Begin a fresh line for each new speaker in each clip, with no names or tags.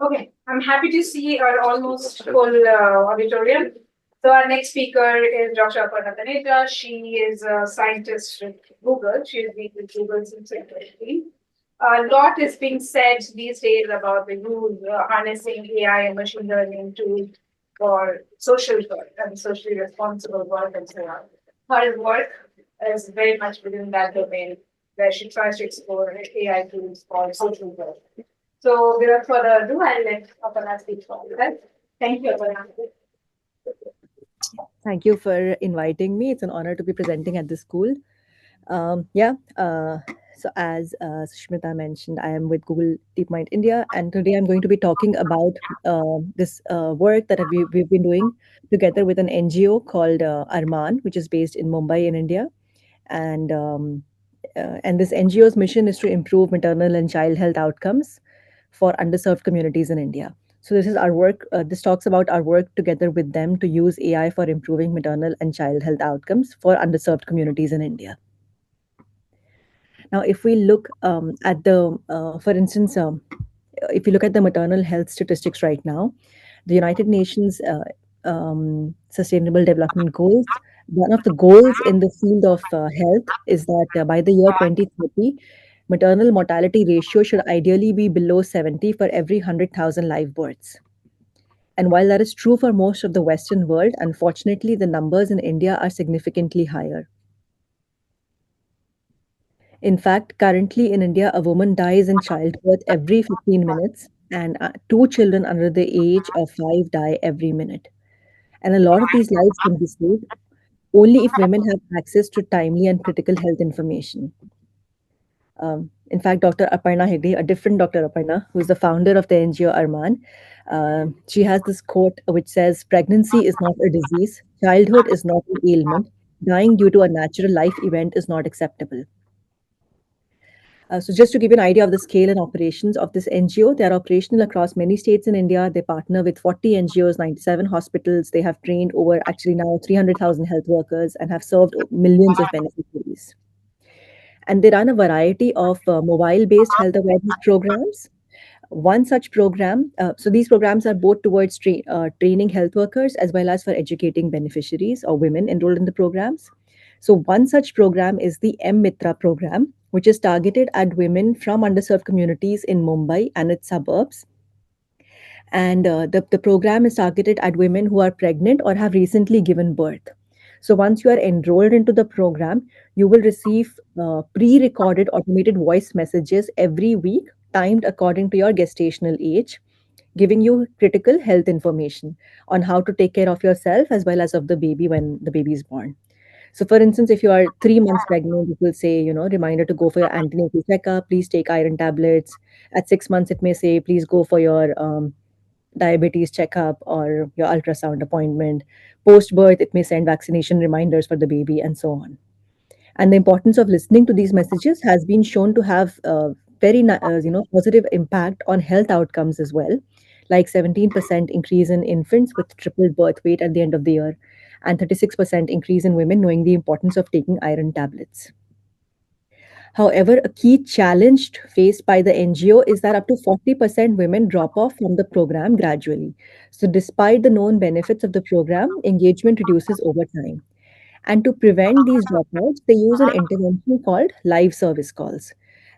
Okay, I'm happy to see our almost full auditorium. So our next speaker is Dr. Aparna Taneja. She is a scientist with Google. She has been with Google since 2015. A lot is being said these days about the use harnessing AI and machine learning to for social work and socially responsible work and so on. Her work is very much within that domain where she tries to explore AI tools for social work. So without further ado, I'll let Aparna speak for you. Right? Thank you, Aparna.
Thank you for inviting me. It's an honor to be presenting at this school. Yeah, so as Sushmita mentioned, I am with Google DeepMind India, and today I'm going to be talking about this work that we've been doing together with an NGO called Arman, which is based in Mumbai in India. And this NGO's mission is to improve maternal and child health outcomes for underserved communities in India. So this is our work. This talks about our work together with them to use AI for improving maternal and child health outcomes for underserved communities in India. Now, if we look at for instance, if you look at the maternal health statistics right now, the United Nations Sustainable Development Goals, one of the goals in the field of health is that by the year 2030, maternal mortality ratio should ideally be below 70 for every 100,000 live births. And while that is true for most of the Western world, unfortunately, the numbers in India are significantly higher. In fact, currently in India, a woman dies in childbirth every 15 minutes, and two children under the age of 5 die every minute. And a lot of these lives can be saved only if women have access to timely and critical health information. In fact, Dr. Aparna Hegde, a different Dr. Aparna, who is the founder of the NGO Arman, she has this quote which says, "Pregnancy is not a disease, childhood is not an ailment, dying due to a natural life event is not acceptable." So, just to give you an idea of the scale and operations of this NGO, they are operational across many states in India. They partner with 40 NGOs, 97 hospitals. They have trained over actually now 300,000 health workers and have served millions of beneficiaries. And they run a variety of mobile based health awareness programs. One such program, so these programs are both towards training health workers as well as for educating beneficiaries or women enrolled in the programs. So, one such program is the M Mitra program, which is targeted at women from underserved communities in Mumbai and its suburbs. And the program is targeted at women who are pregnant or have recently given birth. So, once you are enrolled into the program, you will receive pre recorded automated voice messages every week, timed according to your gestational age, giving you critical health information on how to take care of yourself as well as of the baby when the baby is born. So, for instance, if you are 3 months pregnant, it will say, reminder to go for your antenatal checkup, please take iron tablets. At 6 months, it may say, please go for your diabetes checkup or your ultrasound appointment. Post birth, it may send vaccination reminders for the baby and so on. And the importance of listening to these messages has been shown to have positive impact on health outcomes as well, like 17% increase in infants with triple birth weight at the end of the year, and 36% increase in women knowing the importance of taking iron tablets. However, a key challenge faced by the NGO is that up to 40% women drop off from the program gradually. So, despite the known benefits of the program, engagement reduces over time. And to prevent these dropouts, they use an intervention called live service calls.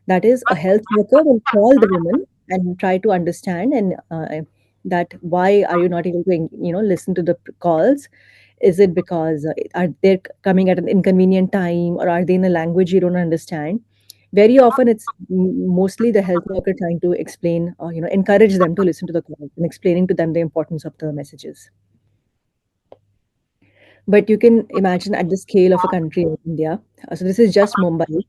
That is, a health worker will call the woman and try to understand and that why are you not able to listen to the calls? Is it because are they coming at an inconvenient time, or are they in a language you don't understand? Very often, it's mostly the health worker trying to explain, or encourage them to listen to the calls and explaining to them the importance of the messages. But you can imagine at the scale of a country like India. So this is just Mumbai.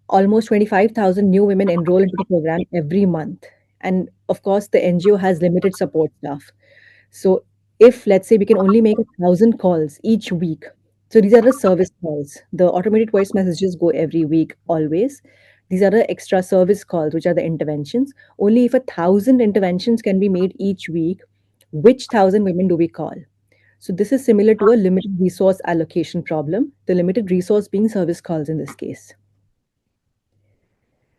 Almost 25,000 new women enroll into the program every month. And of course, the NGO has limited support staff. So if, let's say, we can only make 1,000 calls each week, so these are the service calls. The automated voice messages go every week, always. These are the extra service calls, which are the interventions. Only if 1,000 interventions can be made each week, which 1,000 women do we call? So this is similar to a limited resource allocation problem, the limited resource being service calls in this case.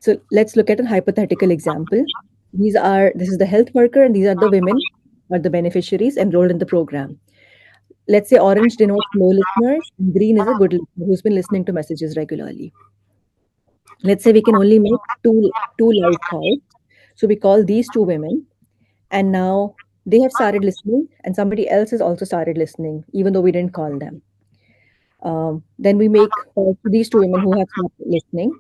So let's look at a hypothetical example. This is the health worker, and these are the women or the beneficiaries enrolled in the program. Let's say orange denotes no listeners, and green is a good listener who's been listening to messages regularly. Let's say we can only make two live calls. So we call these two women, and now they have started listening, and somebody else has also started listening, even though we didn't call them. Then we make calls to these two women who have stopped listening,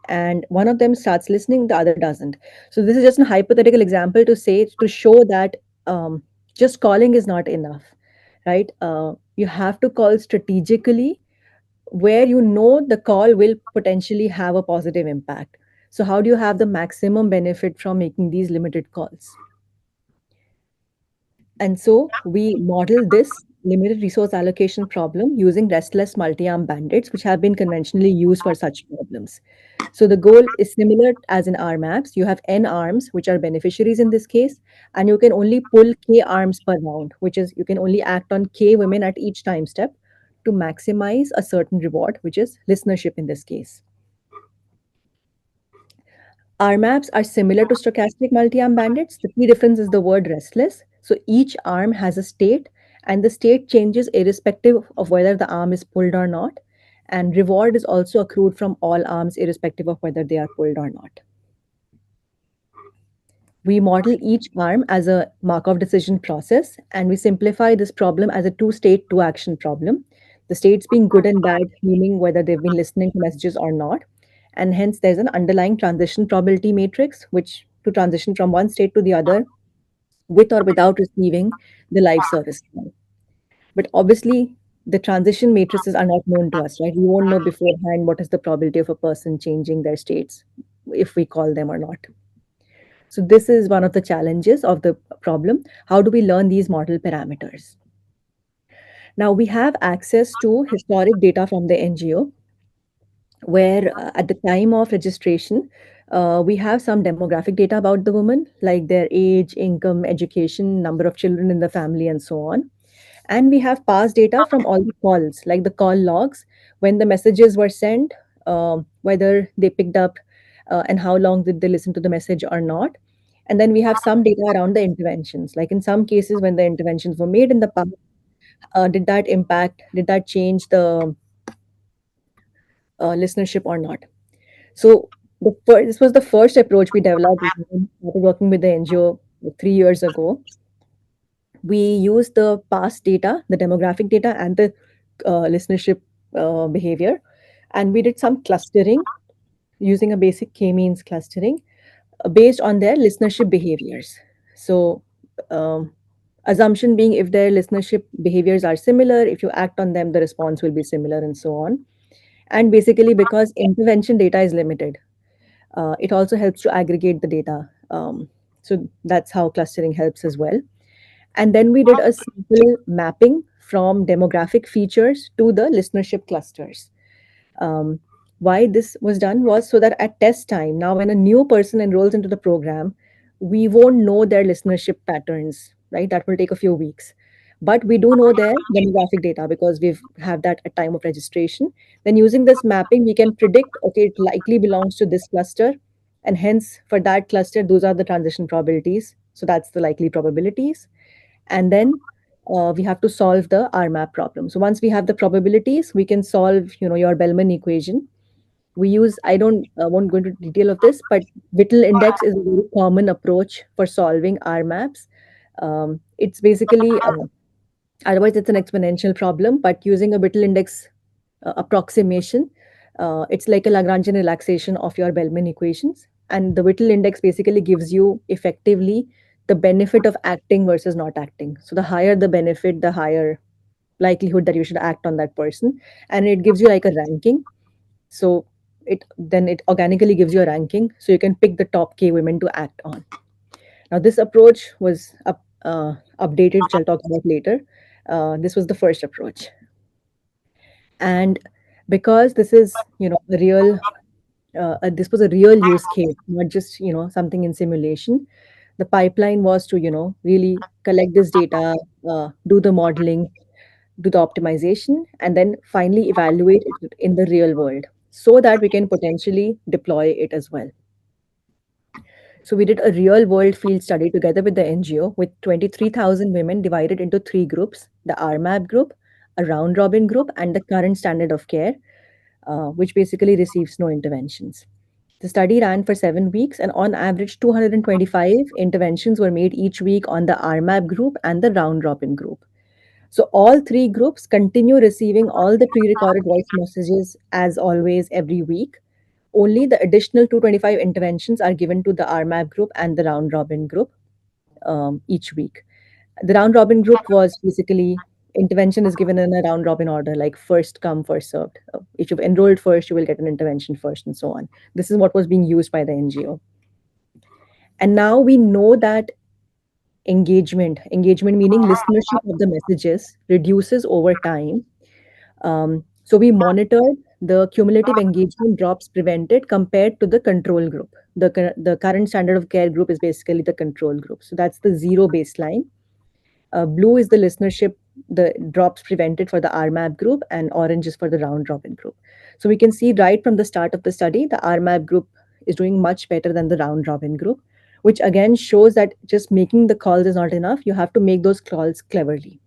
and one of them starts listening, the other doesn't. So this is just a hypothetical example to say to show that just calling is not enough, right? You have to call strategically where you know the call will potentially have a positive impact. So how do you have the maximum benefit from making these limited calls? And so we model this limited resource allocation problem using restless multi-arm bandits, which have been conventionally used for such problems. So the goal is similar as in R maps. You have N arms, which are beneficiaries in this case, and you can only pull K arms per round, which is you can only act on K women at each time step to maximize a certain reward, which is listenership in this case. R maps are similar to stochastic multi-arm bandits. The key difference is the word restless. So each arm has a state, and the state changes irrespective of whether the arm is pulled or not. And reward is also accrued from all arms, irrespective of whether they are pulled or not. We model each arm as a Markov decision process, and we simplify this problem as a two state, two action problem. The states being good and bad, meaning whether they've been listening to messages or not. And hence, there's an underlying transition probability matrix, which to transition from one state to the other with or without receiving the live service call. But obviously, the transition matrices are not known to us, right? We won't know beforehand what is the probability of a person changing their states if we call them or not. So this is one of the challenges of the problem. How do we learn these model parameters? Now we have access to historic data from the NGO, where at the time of registration, we have some demographic data about the woman, like their age, income, education, number of children in the family, and so on. And we have past data from all the calls, like the call logs, when the messages were sent, whether they picked up, and how long did they listen to the message or not. And then we have some data around the interventions, like in some cases when the interventions were made in the past, did that change the listenership or not? So this was the first approach we developed when we started working with the NGO 3 years ago. We used the past data, the demographic data, and the listenership behavior, and we did some clustering using a basic k-means clustering based on their listenership behaviors. So, assumption being if their listenership behaviors are similar, if you act on them, the response will be similar, and so on. And basically, because intervention data is limited, it also helps to aggregate the data. So that's how clustering helps as well. And then we did a simple mapping from demographic features to the listenership clusters. Um, why this was done was so that at test time, now when a new person enrolls into the program, we won't know their listenership patterns, right? That will take a few weeks. But we do know their demographic data because we've have that at time of registration. Then using this mapping, we can predict, okay, it likely belongs to this cluster. And hence, for that cluster, those are the transition probabilities. So that's the likely probabilities. And then we have to solve the RMAP problem. So once we have the probabilities, we can solve, your Bellman equation. We use, I don't won't go into detail of this, but Whittle index is a very common approach for solving RMAPs. It's basically otherwise it's an exponential problem, but using a Whittle index approximation, it's like a Lagrangian relaxation of your Bellman equations. And the Whittle index basically gives you effectively the benefit of acting versus not acting. So the higher the benefit, the higher likelihood that you should act on that person. And it gives you like a ranking. So it organically gives you a ranking. So you can pick the top K women to act on. Now this approach was updated, which I'll talk about later. This was the first approach. And because this is, a real this was a real use case, not just, something in simulation. The pipeline was to, really collect this data, do the modeling, do the optimization, and then finally evaluate it in the real world so that we can potentially deploy it as well. So we did a real world field study together with the NGO with 23,000 women divided into three groups: the RMAP group, a round robin group, and the current standard of care, which basically receives no interventions. The study ran for 7 weeks, and on average, 225 interventions were made each week on the RMAP group and the round robin group. So all three groups continue receiving all the pre-recorded voice messages as always every week. Only the additional 225 interventions are given to the RMAP group and the round robin group each week. The round robin group was basically intervention is given in a round robin order, like first come, first served. If you've enrolled first, you will get an intervention first, and so on. This is what was being used by the NGO. And now we know that engagement meaning listenership of the messages, reduces over time. So we monitored the cumulative engagement drops prevented compared to the control group. The current standard of care group is basically the control group. So that's the zero baseline. Blue is the listenership, the drops prevented for the RMAP group, and orange is for the round robin group. So we can see right from the start of the study, the RMAP group is doing much better than the round robin group, which again shows that just making the calls is not enough. You have to make those calls cleverly.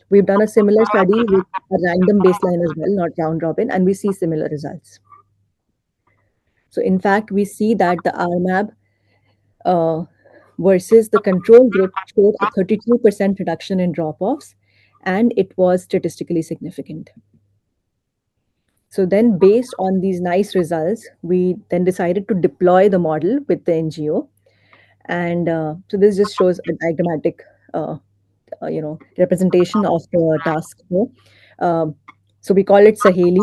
We've done a similar study with a random baseline as well, not round robin, and we see similar results. So in fact, we see that the RMAP uh, versus the control group showed a 32% reduction in drop-offs, and it was statistically significant. So then, based on these nice results, we then decided to deploy the model with the NGO. And so this just shows a diagrammatic, representation of the task flow. Um, so we call it Saheli,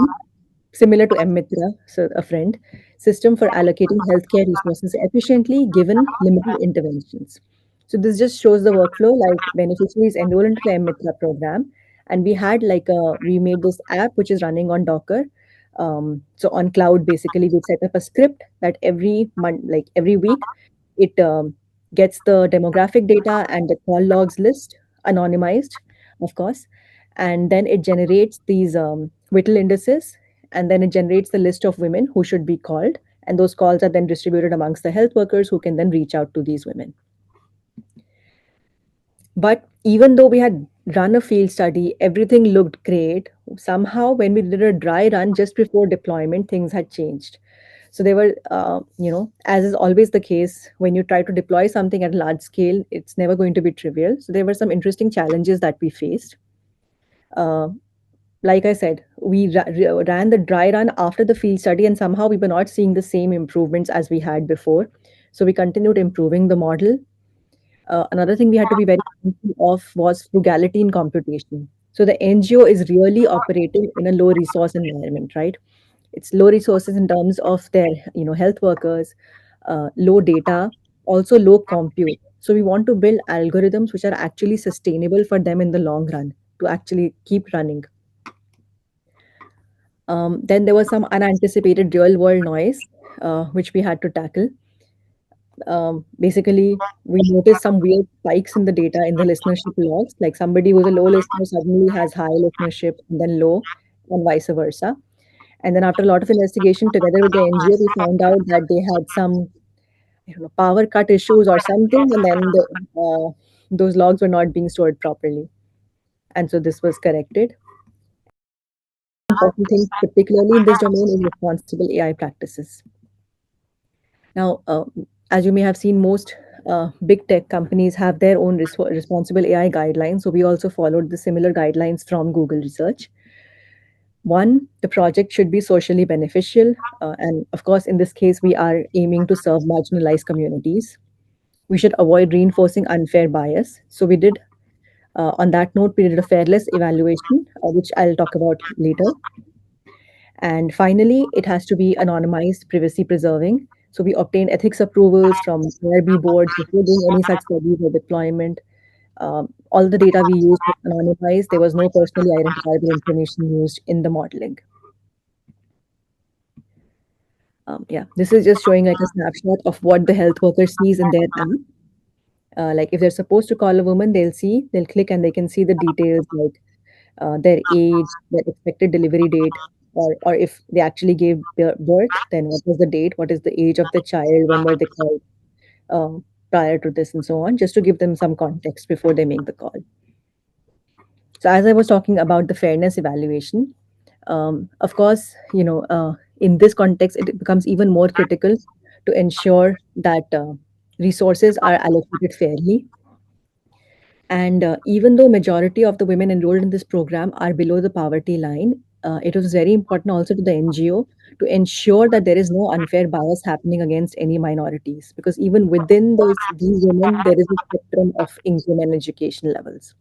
similar to Mitra, so a friend, system for allocating healthcare resources efficiently given limited interventions. So this just shows the workflow, like beneficiaries enroll into the Mitra program, and we made this app which is running on Docker. So on cloud, basically, we set up a script that every month, like every week, it gets the demographic data and the call logs list, anonymized, of course, and then it generates these Whittle indices, and then it generates the list of women who should be called, and those calls are then distributed amongst the health workers who can then reach out to these women. But even though we had run a field study, everything looked great. Somehow, when we did a dry run just before deployment, things had changed. So they were, as is always the case, when you try to deploy something at large scale, it's never going to be trivial. So there were some interesting challenges that we faced. Uh, like I said, we ran the dry run after the field study, and somehow we were not seeing the same improvements as we had before. So we continued improving the model. Another thing we had to be very mindful of was frugality in computation. So the NGO is really operating in a low resource environment, right? It's low resources in terms of their, health workers, low data, also low compute. So we want to build algorithms which are actually sustainable for them in the long run to actually keep running. Then there was some unanticipated real world noise, which we had to tackle. Basically, we noticed some weird spikes in the data in the listenership logs, like somebody who's a low listener suddenly has high listenership and then low, and vice versa. And then after a lot of investigation together with the NGO, we found out that they had some, power cut issues or something, and then those logs were not being stored properly. And so this was corrected. Important thing, particularly in this domain, is responsible AI practices. Now, as you may have seen, most big tech companies have their own responsible AI guidelines. So we also followed the similar guidelines from Google Research. One, the project should be socially beneficial. And of course, in this case, we are aiming to serve marginalized communities. We should avoid reinforcing unfair bias. So we did, on that note, we did a fairness evaluation, which I'll talk about later. And finally, it has to be anonymized, privacy preserving. So we obtained ethics approvals from IRB boards before doing any such studies or deployment. All the data we used was anonymized. There was no personally identifiable information used in the modeling. Yeah, this is just showing like a snapshot of what the health worker sees in their app. Like if they're supposed to call a woman, they'll click and they can see the details like their age, their expected delivery date, or if they actually gave birth, then what was the date, what is the age of the child, when were they called, uh, prior to this and so on, just to give them some context before they make the call. So as I was talking about the fairness evaluation, of course, in this context, it becomes even more critical to ensure that resources are allocated fairly. And even though majority of the women enrolled in this program are below the poverty line, it was very important also to the NGO to ensure that there is no unfair bias happening against any minorities. Because even within these women, there is a spectrum of income and education levels.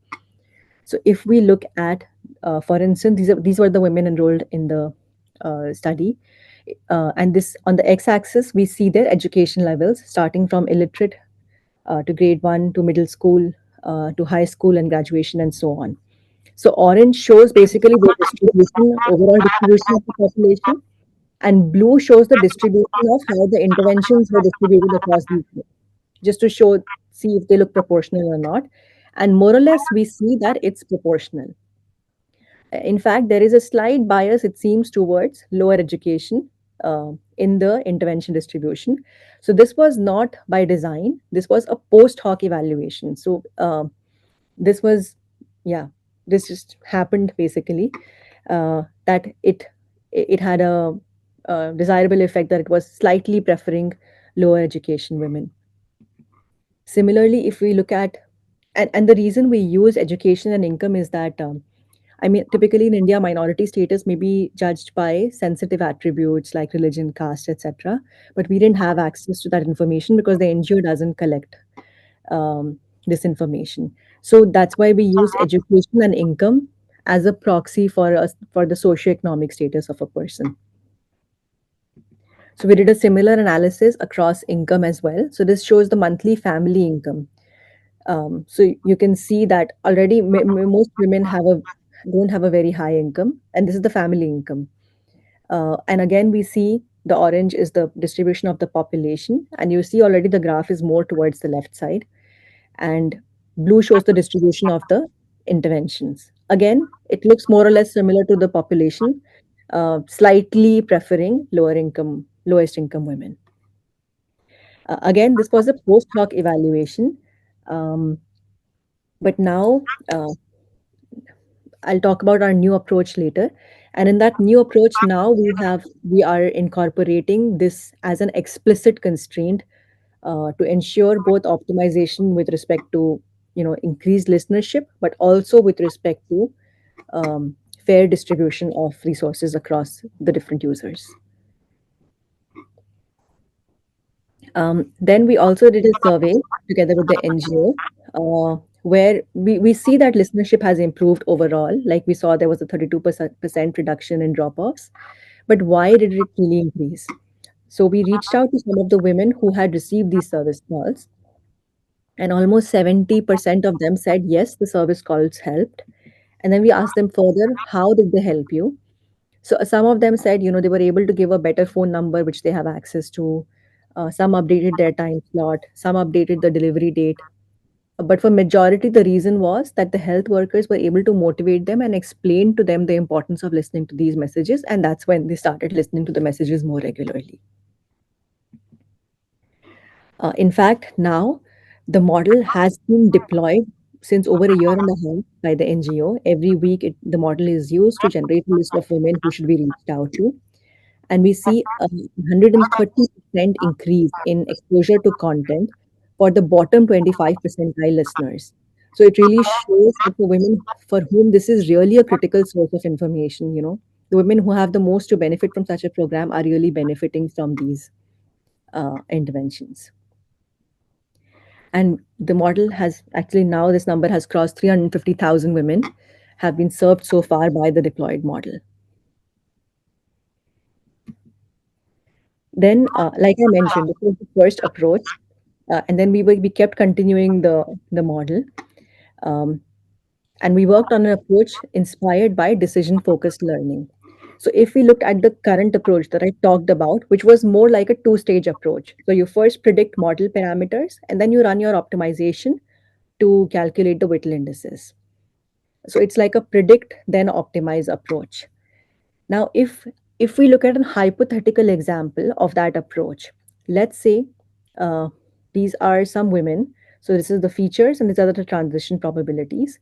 So if we look at, for instance, these were the women enrolled in the study, and this on the x-axis we see their education levels starting from illiterate to grade one to middle school to high school and graduation and so on. So orange shows basically the distribution, overall distribution of the population, and blue shows the distribution of how the interventions were distributed across these groups, just to see if they look proportional or not. And more or less, we see that it's proportional. In fact, there is a slight bias, it seems, towards lower education in the intervention distribution. So this was not by design. This was a post hoc evaluation. So this was, yeah, this just happened basically. That it had a desirable effect that it was slightly preferring lower education women. Similarly, if we look at, and the reason we use education and income is that, I mean, typically in India, minority status may be judged by sensitive attributes like religion, caste, etc. But we didn't have access to that information because the NGO doesn't collect this information. So that's why we use education and income as a proxy for us for the socioeconomic status of a person. So we did a similar analysis across income as well. So this shows the monthly family income. So you can see that already most women don't have a very high income, and this is the family income. And again, we see the orange is the distribution of the population, and you see already the graph is more towards the left side, and blue shows the distribution of the interventions. Again, it looks more or less similar to the population, slightly preferring lowest income women. Again, this was a post hoc evaluation, um, but now I'll talk about our new approach later. And in that new approach, now we are incorporating this as an explicit constraint to ensure both optimization with respect to increased listenership, but also with respect to fair distribution of resources across the different users. Then we also did a survey together with the NGO, where we see that listenership has improved overall. Like we saw there was a 32% reduction in drop-offs. But why did it really increase? So we reached out to some of the women who had received these service calls, and almost 70% of them said, yes, the service calls helped. And then we asked them further, how did they help you? So some of them said, they were able to give a better phone number, which they have access to. Some updated their time slot. Some updated the delivery date. But for majority, the reason was that the health workers were able to motivate them and explain to them the importance of listening to these messages. And that's when they started listening to the messages more regularly. In fact, now the model has been deployed since over a year and a half by the NGO. Every week, the model is used to generate a list of women who should be reached out to. And we see a 130% increase in exposure to content for the bottom 25 percentile listeners. So it really shows that the women for whom this is really a critical source of information, the women who have the most to benefit from such a program are really benefiting from these interventions. And the model has actually now this number has crossed 350,000 women have been served so far by the deployed model. Then, like I mentioned, this was the first approach, and then we kept continuing the model, um, and we worked on an approach inspired by decision focused learning. So, if we look at the current approach that I talked about, which was more like a two-stage approach, so you first predict model parameters, and then you run your optimization to calculate the Whittle indices. So it's like a predict then optimize approach. Now, if we look at a hypothetical example of that approach, let's say uh, These are some women. So this is the features, and these are the transition probabilities.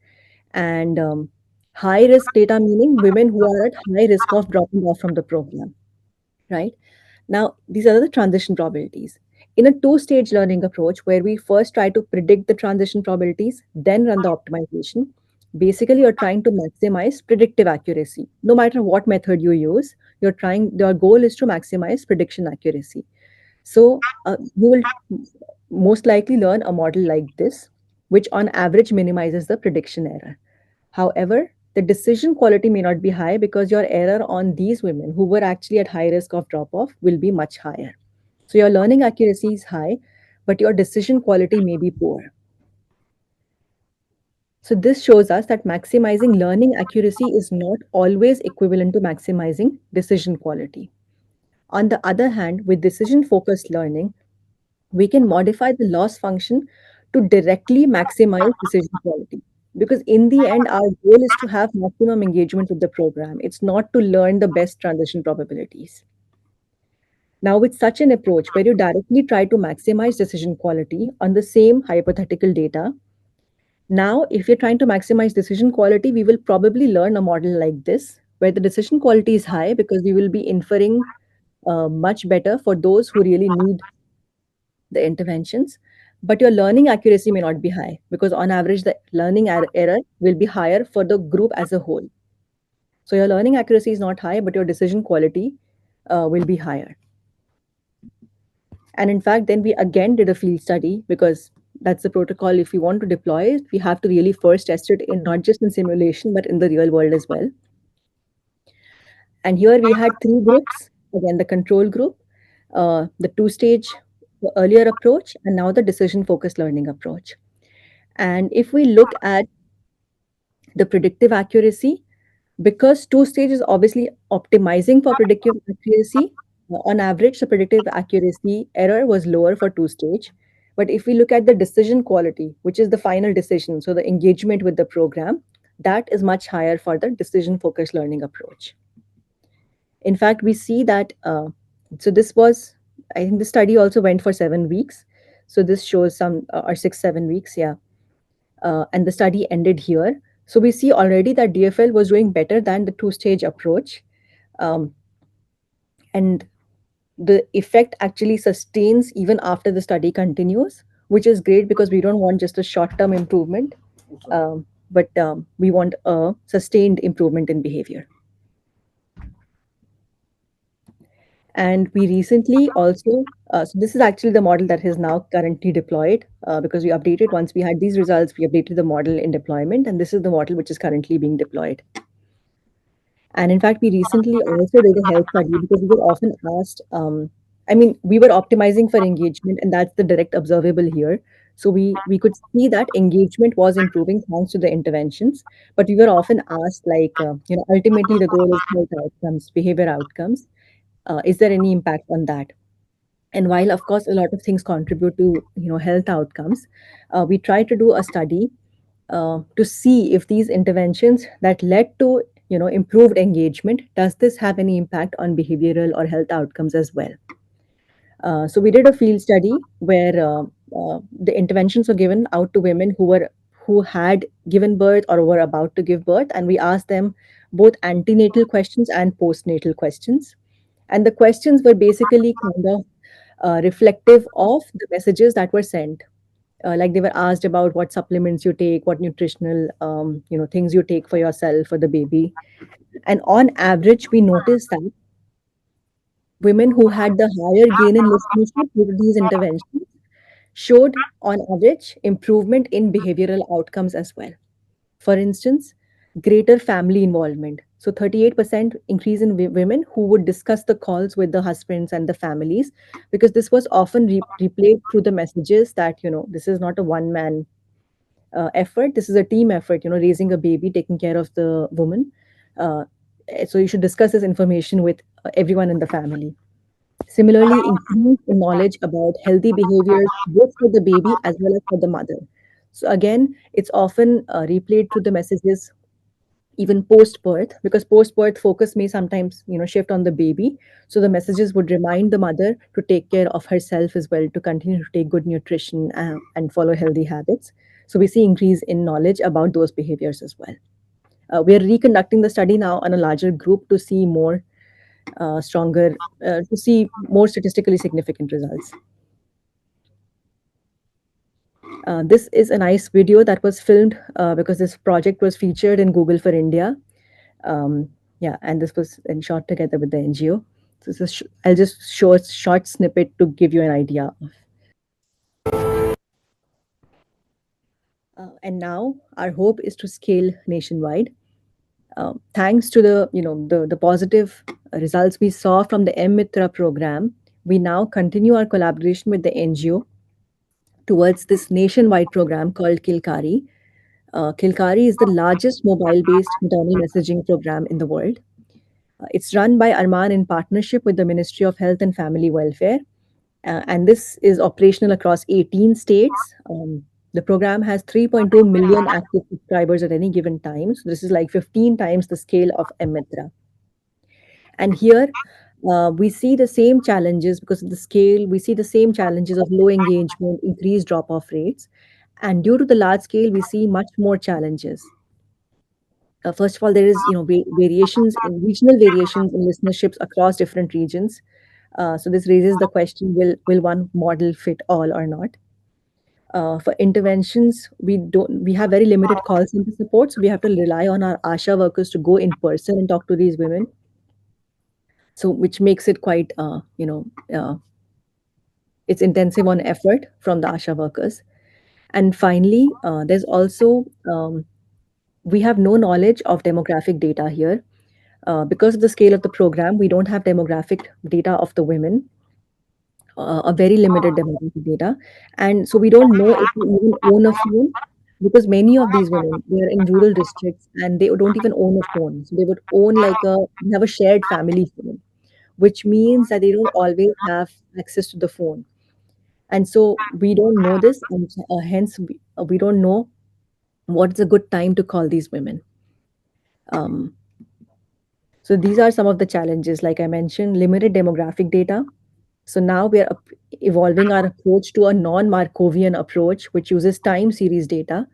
And high risk data meaning women who are at high risk of dropping off from the program, right? Now, these are the transition probabilities. In a two-stage learning approach, where we first try to predict the transition probabilities, then run the optimization, basically you're trying to maximize predictive accuracy. No matter what method you use, your goal is to maximize prediction accuracy. So you will most likely learn a model like this, which on average minimizes the prediction error. However, the decision quality may not be high because your error on these women who were actually at high risk of drop off will be much higher. So your learning accuracy is high, but your decision quality may be poor. So this shows us that maximizing learning accuracy is not always equivalent to maximizing decision quality. On the other hand, with decision focused learning, we can modify the loss function to directly maximize decision quality. Because in the end, our goal is to have maximum engagement with the program. It's not to learn the best transition probabilities. Now, with such an approach where you directly try to maximize decision quality on the same hypothetical data, now if you're trying to maximize decision quality, we will probably learn a model like this, where the decision quality is high because we will be inferring much better for those who really need the interventions, but your learning accuracy may not be high because on average the error will be higher for the group as a whole. So your learning accuracy is not high, but your decision quality will be higher. And in fact, then we again did a field study because that's the protocol. If we want to deploy it, we have to really first test it in not just in simulation but in the real world as well. And here we had three groups. Again, the control group, the two-stage earlier approach, and now the decision-focused learning approach. And if we look at the predictive accuracy, because two-stage is obviously optimizing for predictive accuracy, on average, the predictive accuracy error was lower for two-stage. But if we look at the decision quality, which is the final decision, so the engagement with the program, that is much higher for the decision-focused learning approach. In fact, we see that, so this was, I think the study also went for 7 weeks. So this shows some, or 6, 7 weeks, yeah. And the study ended here. So we see already that DFL was doing better than the two-stage approach. Um, and the effect actually sustains even after the study continues, which is great because we don't want just a short-term improvement, but we want a sustained improvement in behavior. And we recently also, so this is actually the model that is now currently deployed because we updated, once we had these results, we updated the model in deployment, and this is the model which is currently being deployed. And in fact, we recently also did a health study because we were often asked, I mean, we were optimizing for engagement, and that's the direct observable here. So we could see that engagement was improving thanks to the interventions, but we were often asked, like, ultimately the goal is health outcomes, behavior outcomes. Is there any impact on that? And while of course a lot of things contribute to health outcomes, we try to do a study to see if these interventions that led to improved engagement, does this have any impact on behavioral or health outcomes as well. So we did a field study where the interventions were given out to women who had given birth or were about to give birth, and we asked them both antenatal questions and postnatal questions. And the questions were basically kind of reflective of the messages that were sent. Like they were asked about what supplements you take, what nutritional things you take for yourself or the baby. And on average, we noticed that women who had the higher gain in listenership with these interventions showed, on average, improvement in behavioral outcomes as well. For instance, greater family involvement. So 38% increase in women who would discuss the calls with the husbands and the families, because this was often replayed through the messages that, this is not a one man effort, this is a team effort, raising a baby, taking care of the woman. Uh, so you should discuss this information with everyone in the family. Similarly, increase in knowledge about healthy behaviors both for the baby as well as for the mother. So again, it's often replayed through the messages even post birth, because post birth focus may sometimes shift on the baby. So the messages would remind the mother to take care of herself as well, to continue to take good nutrition, and follow healthy habits. So we see increase in knowledge about those behaviors as well. We are reconducting the study now on a larger group to see more stronger to see more statistically significant results. This is a nice video that was filmed because this project was featured in Google for India. Yeah, and this was then shot together with the NGO. So I'll just show a short snippet to give you an idea. And now our hope is to scale nationwide. Thanks to the positive results we saw from the M-Mitra program, we now continue our collaboration with the NGO towards this nationwide program called Kilkari. Kilkari is the largest mobile-based maternal messaging program in the world. It's run by Arman in partnership with the Ministry of Health and Family Welfare, and this is operational across 18 states. The program has 3.2 million active subscribers at any given time. So this is like 15 times the scale of M-Mitra. And here we see the same challenges because of the scale. We see the same challenges of low engagement, increased drop-off rates. And due to the large scale, we see much more challenges. First of all, there is variations in regional variations in listenerships across different regions. So this raises the question: will one model fit all or not? For interventions, we have very limited call center support, so we have to rely on our ASHA workers to go in person and talk to these women. So which makes it quite it's intensive on effort from the ASHA workers. And finally, there's also we have no knowledge of demographic data here. Because of the scale of the program, we don't have demographic data of the women, a very limited demographic data. And so we don't know if we even own a phone, because many of these women, they are in rural districts and they don't even own a phone. So they would own they have a shared family phone, which means that they don't always have access to the phone. And so we don't know this, and hence we don't know what's a good time to call these women. Um, So these are some of the challenges, like I mentioned, limited demographic data. So now we are evolving our approach to a non-Markovian approach, which uses time series data.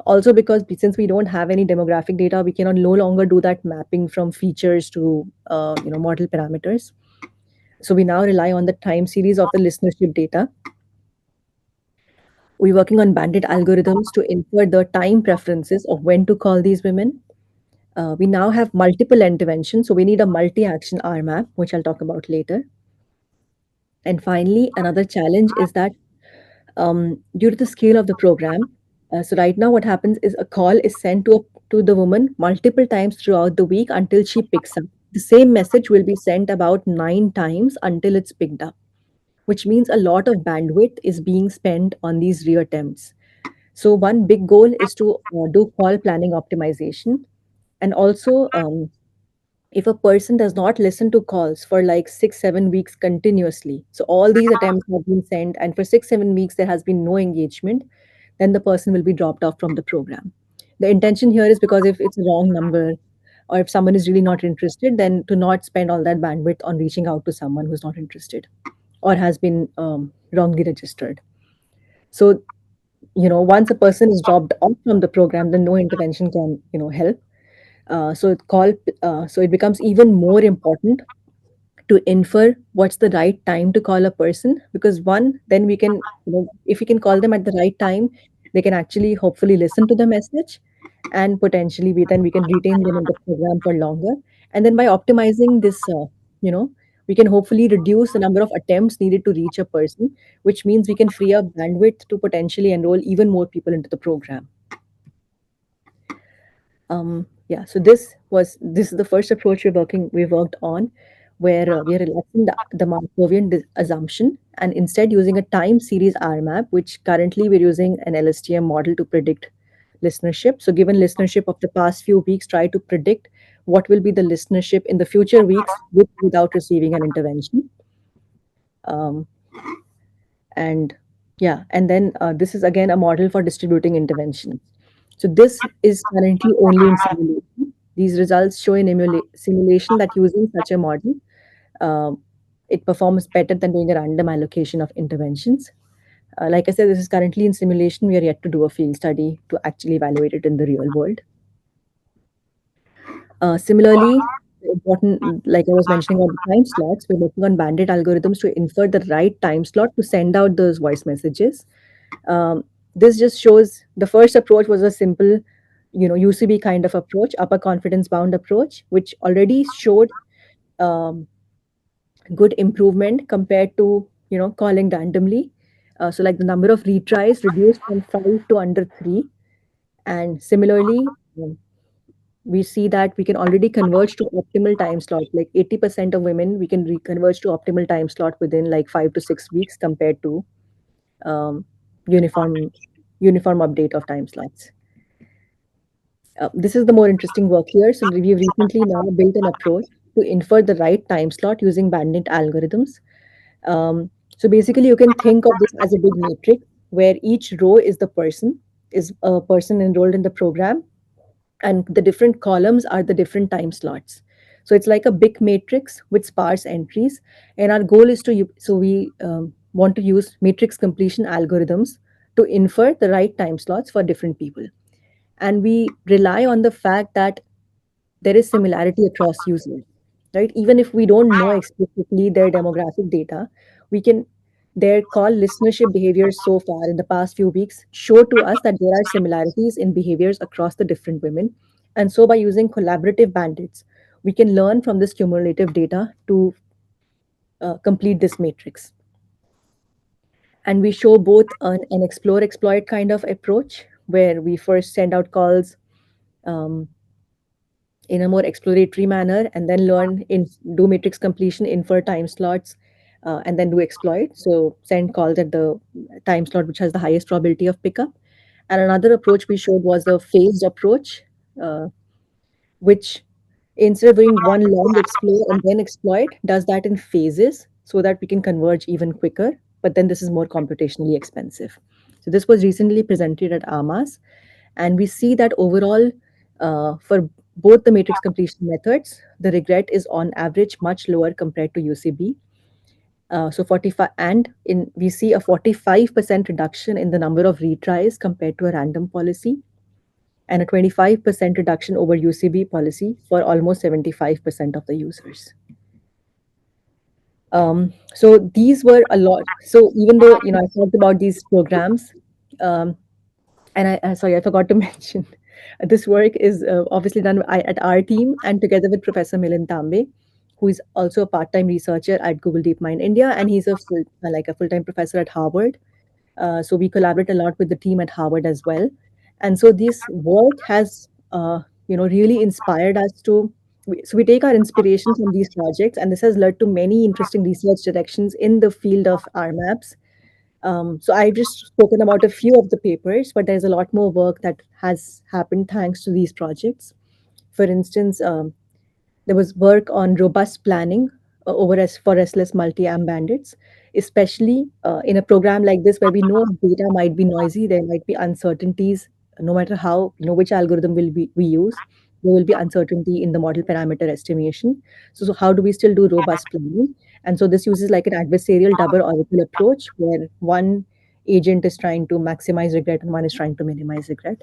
Also, because since we don't have any demographic data, we cannot no longer do that mapping from features to model parameters. So we now rely on the time series of the listenership data. We're working on bandit algorithms to infer the time preferences of when to call these women. We now have multiple interventions, so we need a multi-action RMAP, which I'll talk about later. And finally, another challenge is that due to the scale of the program, so right now what happens is a call is sent to the woman multiple times throughout the week until she picks up. The same message will be sent about 9 times until it's picked up, which means a lot of bandwidth is being spent on these reattempts. So one big goal is to do call planning optimization, and also if a person does not listen to calls for like 6 7 weeks continuously, so all these attempts have been sent and for 6 7 weeks there has been no engagement, then the person will be dropped off from the program. The intention here is because if it's a wrong number, or if someone is really not interested, then to not spend all that bandwidth on reaching out to someone who's not interested or has been wrongly registered. So once a person is dropped off from the program, then no intervention can help. So it becomes even more important to infer what's the right time to call a person, because one, then we can, if we can call them at the right time, they can actually hopefully listen to the message, and potentially we can retain them in the program for longer. And then by optimizing this, you know, we can hopefully reduce the number of attempts needed to reach a person, which means we can free up bandwidth to potentially enroll even more people into the program. Yeah, so this is the first approach we worked on, where we are relaxing the Markovian assumption and instead using a time series RMAP, which currently we're using an LSTM model to predict listenership. So given listenership of the past few weeks, try to predict what will be the listenership in the future weeks without receiving an intervention. Um, and yeah, and then this is again a model for distributing interventions. So this is currently only in simulation. These results show in simulation that using such a model, uh, it performs better than doing a random allocation of interventions. Like I said, this is currently in simulation. We are yet to do a field study to actually evaluate it in the real world. Similarly, important, like I was mentioning about the time slots, we're working on bandit algorithms to infer the right time slot to send out those voice messages. This just shows the first approach was a simple, UCB kind of approach, upper confidence bound approach, which already showed um, good improvement compared to calling randomly. So like the number of retries reduced from 5 to under 3, and similarly we see that we can already converge to optimal time slot, like 80% of women we can converge to optimal time slot within like 5 to 6 weeks compared to um, uniform uniform update of time slots. This is the more interesting work here. So we've recently now built an approach to infer the right time slot using bandit algorithms. So basically, you can think of this as a big matrix where each row is a person enrolled in the program, and the different columns are the different time slots. So it's like a big matrix with sparse entries, and our goal is to so we want to use matrix completion algorithms to infer the right time slots for different people, and we rely on the fact that there is similarity across users, right? Even if we don't know explicitly their demographic data, we can their call listenership behaviors so far in the past few weeks show to us that there are similarities in behaviors across the different women. And so by using collaborative bandits, we can learn from this cumulative data to complete this matrix. And we show both an explore exploit kind of approach where we first send out calls um, in a more exploratory manner and then learn in do matrix completion, infer time slots, and then do exploit. So send calls at the time slot which has the highest probability of pickup. And another approach we showed was a phased approach, uh, which instead of doing one long explore and then exploit, does that in phases so that we can converge even quicker. But then this is more computationally expensive. So this was recently presented at AMAS, and we see that overall, for both the matrix completion methods, the regret is on average much lower compared to UCB. So 45, and in we see a 45% reduction in the number of retries compared to a random policy, and a 25% reduction over UCB policy for almost 75% of the users. So these were a lot. So even though I talked about these programs, um, and sorry, I forgot to mention, this work is obviously done at our team and together with Professor Milind Tambe, who is also a part-time researcher at Google DeepMind India, and he's a full-time professor at Harvard. So we collaborate a lot with the team at Harvard as well. And so this work has, really inspired us to. So we take our inspiration from these projects, and this has led to many interesting research directions in the field of RMAPs. So I've just spoken about a few of the papers, but there's a lot more work that has happened thanks to these projects. For instance, there was work on robust planning for restless multi-am bandits, especially in a program like this where we know data might be noisy, there might be uncertainties, no matter how, which algorithm we use, there will be uncertainty in the model parameter estimation. So how do we still do robust planning? And so this uses like an adversarial double oracle approach where one agent is trying to maximize regret and one is trying to minimize regret.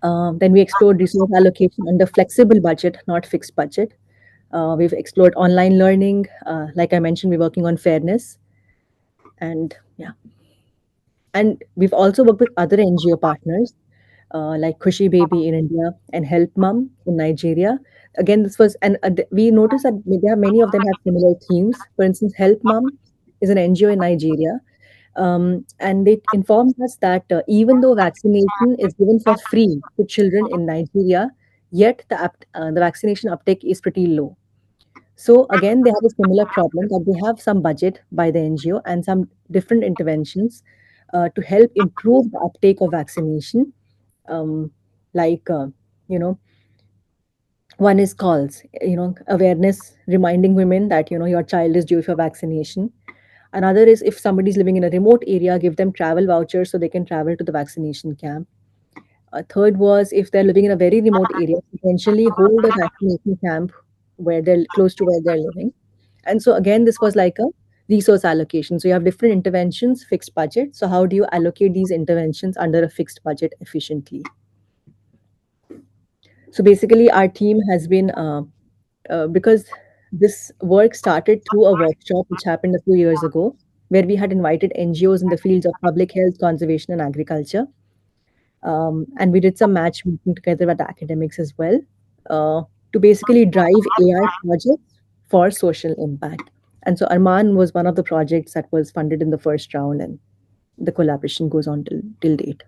Then we explored resource allocation under flexible budget, not fixed budget. We've explored online learning. Like I mentioned, we're working on fairness. And yeah. And we've also worked with other NGO partners like Khushi Baby in India and Help Mum in Nigeria. Again, this was, and we noticed that many of them have similar themes. For instance, Help Mum is an NGO in Nigeria, and it informs us that even though vaccination is given for free to children in Nigeria, yet the vaccination uptake is pretty low. So again, they have a similar problem that they have some budget by the NGO and some different interventions to help improve the uptake of vaccination. Um, like you know, one is calls, awareness, reminding women that your child is due for vaccination. Another is if somebody's living in a remote area, give them travel vouchers so they can travel to the vaccination camp. Third was if they're living in a very remote area, potentially hold a vaccination camp where they're close to where they're living. And so again, this was like a resource allocation. So you have different interventions, fixed budget. So how do you allocate these interventions under a fixed budget efficiently? So basically, our team has been because this work started through a workshop which happened a few years ago, where we had invited NGOs in the fields of public health, conservation, and agriculture. And we did some matchmaking together with academics as well uh, to basically drive AI projects for social impact. And so Arman was one of the projects that was funded in the first round, and the collaboration goes on till date.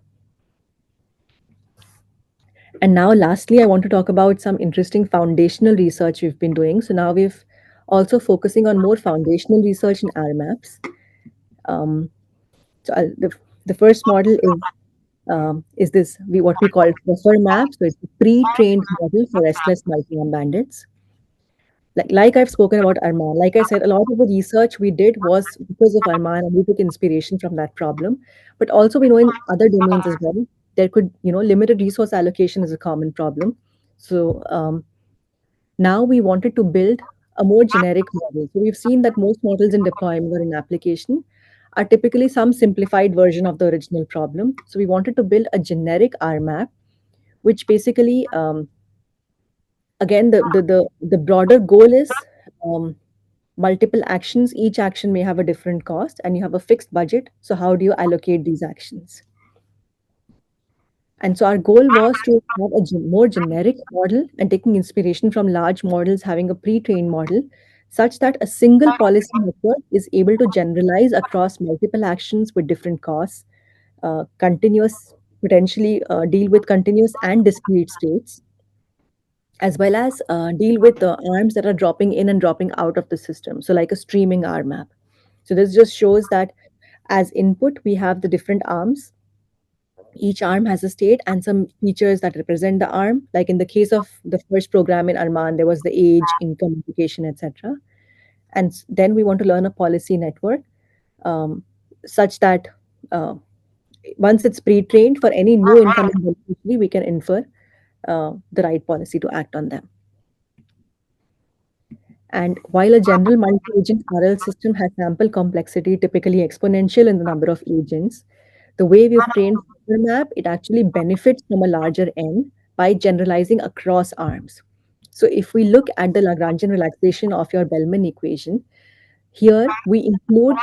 And now, lastly, I want to talk about some interesting foundational research we've been doing. So now we've also focusing on more foundational research in RMAPs. Um, so the first model is this what we call prefer map. So it's a pre-trained model for restless multi-arm bandits. Like I've spoken about Arman, like I said, a lot of the research we did was because of Arman, and we took inspiration from that problem. But also, we know in other domains as well, there could, limited resource allocation is a common problem. So now we wanted to build a more generic model. So we've seen that most models in deployment or in application are typically some simplified version of the original problem. So we wanted to build a generic RMAP, which basically again the broader goal is multiple actions. Each action may have a different cost, and you have a fixed budget. So how do you allocate these actions? And so our goal was to have a more generic model and taking inspiration from large models, having a pre-trained model such that a single policy network is able to generalize across multiple actions with different costs, continuous potentially deal with continuous and discrete states, as well as deal with the arms that are dropping in and dropping out of the system. So, like a streaming arm map. So, this just shows that as input, we have the different arms. Each arm has a state and some features that represent the arm. Like in the case of the first program in Arman, there was the age, income, education, etc. And then we want to learn a policy network um, such that uh, once it's pre-trained for any new incoming beneficiary, we can infer the right policy to act on them. And while a general multi-agent RL system has sample complexity, typically exponential in the number of agents, the way we've trained map, it actually benefits from a larger N by generalizing across arms. So if we look at the Lagrangian relaxation of your Bellman equation, here we include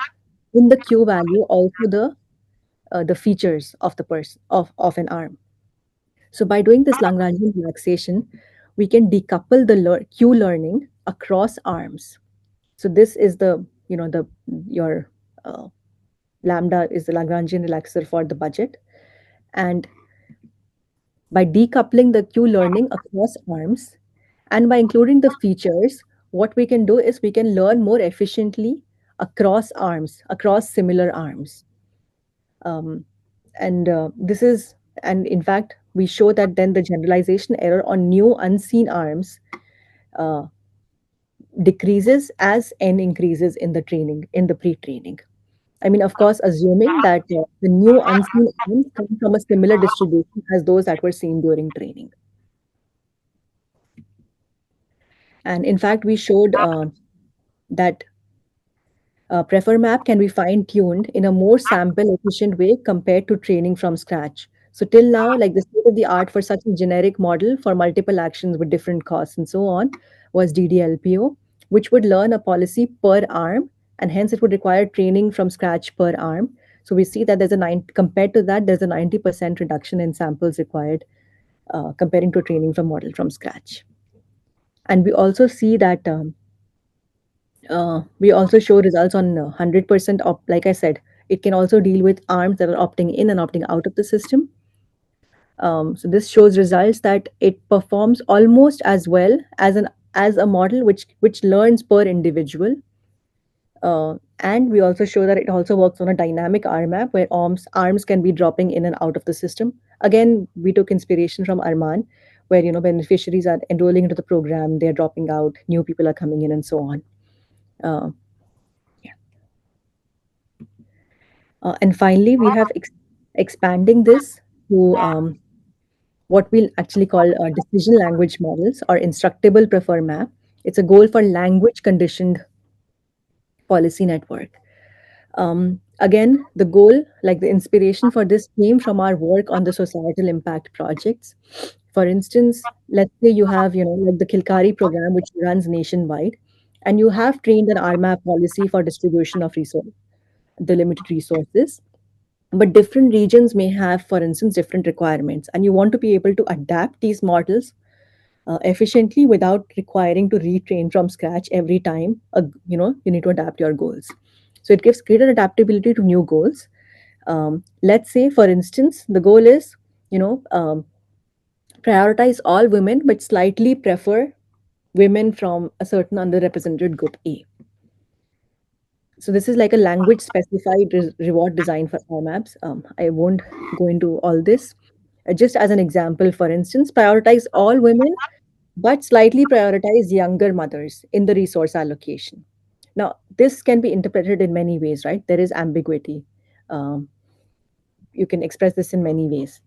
in the Q value also the features of the person of an arm. So by doing this Lagrangian relaxation, we can decouple the Q learning across arms. So this is the the your lambda is the Lagrangian relaxer for the budget, and by decoupling the Q learning across arms and by including the features, what we can do is we can learn more efficiently across arms, across similar arms. Um, and this is, and in fact, we show that then the generalization error on new unseen arms uh, decreases as n increases in the training, in the pre-training. I mean, of course, assuming that the new unseen arms come from a similar distribution as those that were seen during training. And in fact, we showed that Prefer map can be fine tuned in a more sample efficient way compared to training from scratch. So, till now, like the state of the art for such a generic model for multiple actions with different costs and so on was DDLPO, which would learn a policy per arm, and hence it would require training from scratch per arm. So, we see that there's a compared to that, there's a 90% reduction in samples required comparing to training from model from scratch. And we also see that we also show results on 100% of, like I said, it can also deal with arms that are opting in and opting out of the system. So this shows results that it performs almost as well as a model which learns per individual. And we also show that it also works on a dynamic RMAP where arms can be dropping in and out of the system. Again, we took inspiration from Arman, where beneficiaries are enrolling into the program, they're dropping out, new people are coming in, and so on. Uh, and finally, we have expanding this to what we'll actually call decision language models or instructable prefer map. It's a goal for language conditioned policy network. Again, the goal, like the inspiration for this came from our work on the societal impact projects. For instance, let's say you have, like the Kilkari program, which runs nationwide, and you have trained an RMAP policy for distribution of the limited resources. But different regions may have, for instance, different requirements, and you want to be able to adapt these models efficiently without requiring to retrain from scratch every time you need to adapt your goals. So it gives greater adaptability to new goals. Let's say, for instance, the goal is you know um, prioritize all women but slightly prefer women from a certain underrepresented group A. So this is like a language specified reward design for RMAPs. I won't go into all this. Just as an example, for instance, prioritize all women but slightly prioritize younger mothers in the resource allocation. Now, this can be interpreted in many ways, right? There is ambiguity. Um, you can express this in many ways.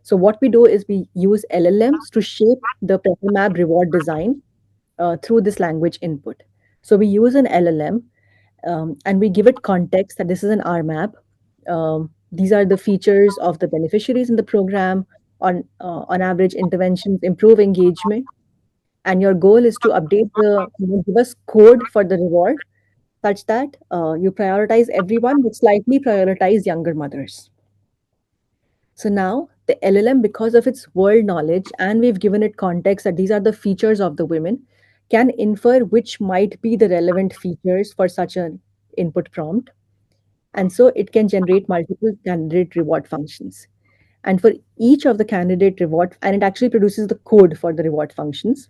So, what we do is we use LLMs to shape the map reward design through this language input. So, we use an LLM and we give it context that this is an RMAP. These are the features of the beneficiaries in the program. On average, interventions improve engagement, and your goal is to update give us code for the reward such that you prioritize everyone but slightly prioritize younger mothers. So now the LLM, because of its world knowledge and we've given it context that these are the features of the women, can infer which might be the relevant features for such an input prompt. And so it can generate multiple candidate reward functions. And for each of the candidate reward, and it actually produces the code for the reward functions.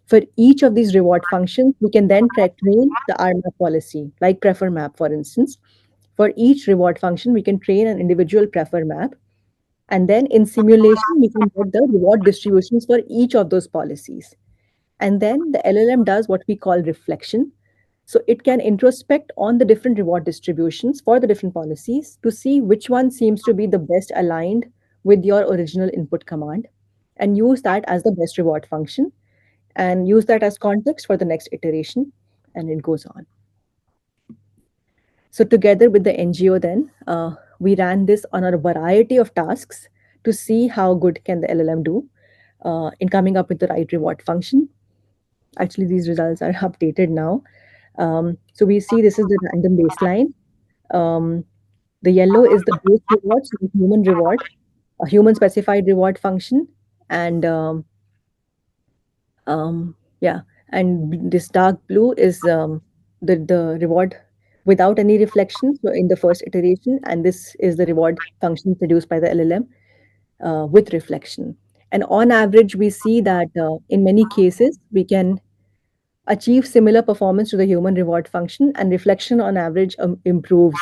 For each of these reward functions, we can then train the RMAP policy, like prefer map, for instance. For each reward function, we can train an individual prefer map. And then in simulation, we can get the reward distributions for each of those policies. And then the LLM does what we call reflection. So it can introspect on the different reward distributions for the different policies to see which one seems to be the best aligned with your original input command, and use that as the best reward function and use that as context for the next iteration. And it goes on. So together with the NGO then, we ran this on a variety of tasks to see how good can the LLM do in coming up with the right reward function. Actually, these results are updated now. So we see this is the random baseline. Um, the yellow is the base reward, so the human reward, a human specified reward function. And yeah, and this dark blue is the reward without any reflection. So in the first iteration, and this is the reward function produced by the LLM with reflection. And on average, we see that in many cases, we can achieve similar performance to the human reward function, and reflection on average improves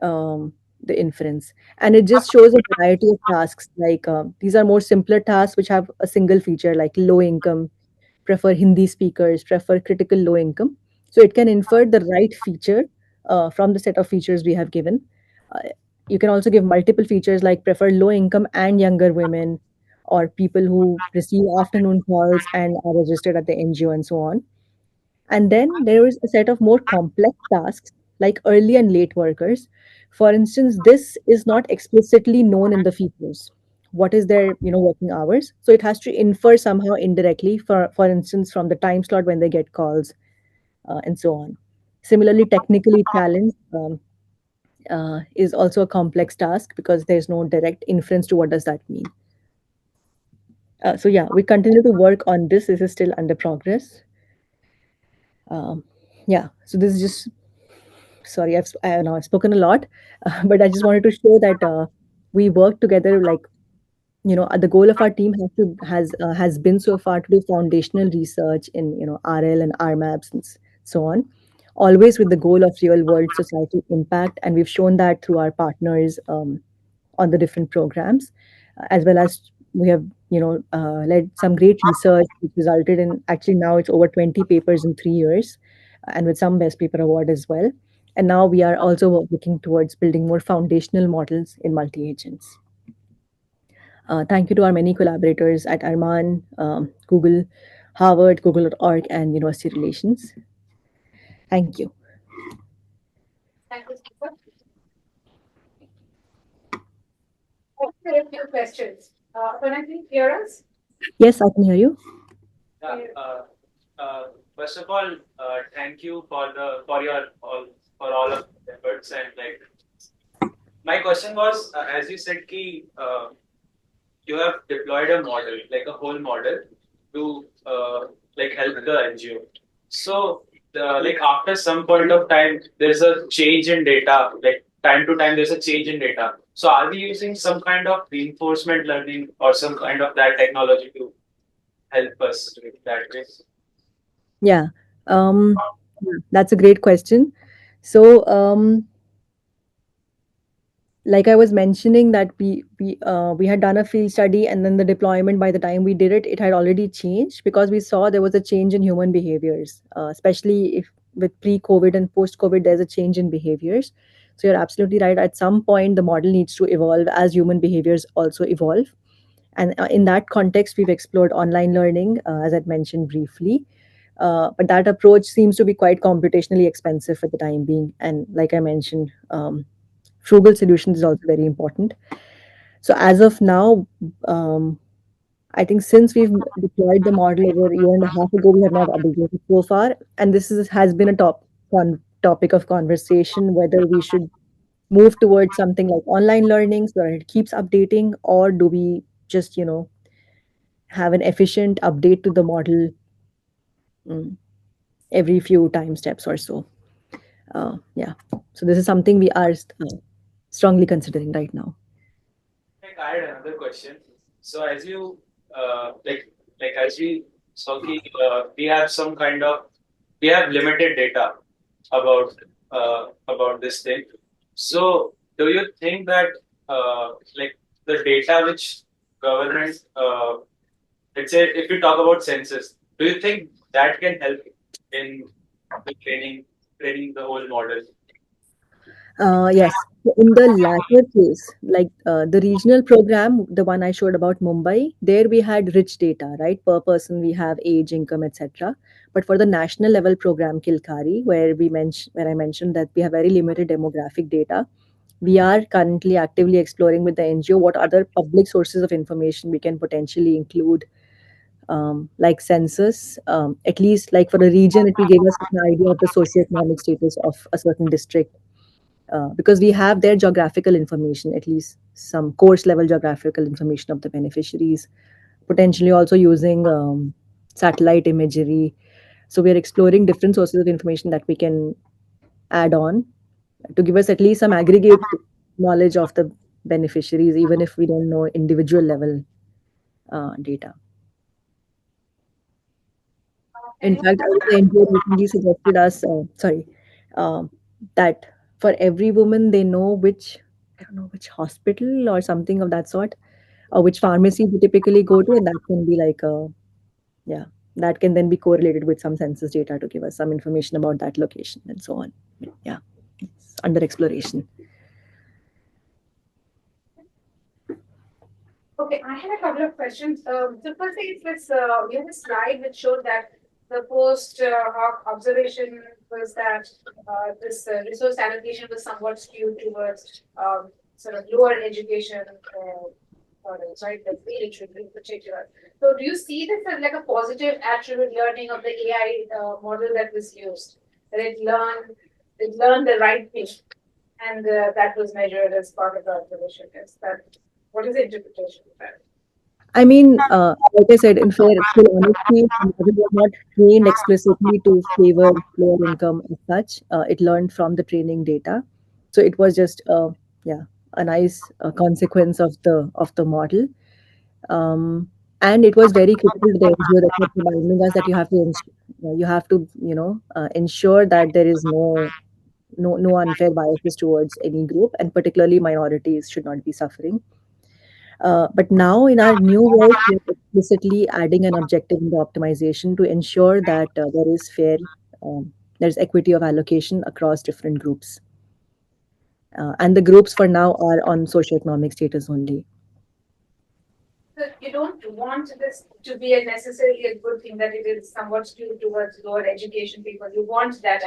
the inference. And it just shows a variety of tasks. Like these are more simpler tasks which have a single feature, like low income, prefer Hindi speakers, prefer critical low income. So it can infer the right feature from the set of features we have given. Uh, you can also give multiple features like prefer low income and younger women, or people who receive afternoon calls and are registered at the NGO and so on. And then there is a set of more complex tasks like early and late workers. For instance, this is not explicitly known in the features. What is their working hours? So it has to infer somehow indirectly, for instance, from the time slot when they get calls and so on. Similarly, technically challenged is also a complex task because there's no direct inference to what does that mean. So yeah, we continue to work on this. This is still under progress. Um, yeah, so this is just sorry, I know I've spoken a lot, but I just wanted to show that we work together. Like the goal of our team has been so far to do foundational research in RL and RMAPs and so on, always with the goal of real world societal impact, and we've shown that through our partners on the different programs, as well as we have led some great research which resulted in actually now it's over 20 papers in 3 years, and with some best paper award as well. And now we are also looking towards building more foundational models in multi agents. Thank you to our many collaborators at Arman, Google, Harvard, Google.org, and University Relations. Thank you.
Thank you, Deepak. Okay, a few questions. Aparna, can you hear us?
Yes, I can hear you.
Yeah. First of all, thank you for the for your all for all of the efforts. And like my question was, as you said, ki you have deployed a model, like a whole model, to like help the NGO. So, like after some point of time, there's a change in data. Like time to time, there's a change in data. So, are we using some kind of reinforcement learning or some kind of that technology to help us with that way?
Yeah, that's a great question. So, like I was mentioning that we had done a field study, and then the deployment, by the time we did it, it had already changed because we saw there was a change in human behaviors, especially if with pre-COVID and post-COVID, there's a change in behaviors. So you're absolutely right. At some point, the model needs to evolve as human behaviors also evolve. And in that context, we've explored online learning, as I'd mentioned briefly. But that approach seems to be quite computationally expensive for the time being. And like I mentioned, frugal solutions is also very important. So as of now, um, I think since we've deployed the model over a year and a half ago, we have not updated so far. And this has been a topic of conversation whether we should move towards something like online learning so that it keeps updating, or do we just have an efficient update to the model mm, every few time steps or so. Yeah. So this is something we are strongly considering right now.
Like I had another question. So as you like as we saw, we have some kind of we have limited data about about this thing. So do you think that like the data which government let's say if you talk about census, do you think that can help in the training the whole model?
Yes. So in the latter case, like the regional program, the one I showed about Mumbai, there we had rich data, right? Per person, we have age, income, etc. But for the national level program, Kilkari, where I mentioned that we have very limited demographic data, we are currently actively exploring with the NGO what other public sources of information we can potentially include, like census. At least, like for a region, it will give us an idea of the socioeconomic status of a certain district, because we have their geographical information, at least some course level geographical information of the beneficiaries, potentially also using satellite imagery. So we are exploring different sources of information that we can add on to give us at least some aggregate knowledge of the beneficiaries, even if we don't know individual level data. In
Any
fact, the NGO recently suggested us, um, that for every woman, they know which, I don't know, which hospital or something of that sort, or which pharmacy they typically go to, and that can be like yeah, that can then be correlated with some census data to give us some information about that location and so on. Yeah, it's under exploration.
Okay, I had a couple of questions. The first thing is this: we have a slide which showed that the post hoc observation was that this resource allocation was somewhat skewed towards sort of lower education models, right? The village in particular. So, do you see this as like a positive attribute learning of the AI model that was used? That it learned the right thing, and that was measured as part of the observation. Is that what is the interpretation of that?
I mean, like I said, in full honesty, the model was not trained explicitly to favor lower income as such. It learned from the training data, so it was just, yeah, a nice consequence of the model. Um, and it was very critical to the NGO that kept reminding us that you have to ensure that there is no unfair biases towards any group, and particularly minorities should not be suffering. But now in our new work, we're explicitly adding an objective in the optimization to ensure that there's equity of allocation across different groups. And the groups for now are on socioeconomic status only.
So you don't want this to be a necessarily a good thing that it is somewhat skewed towards lower education people. You want that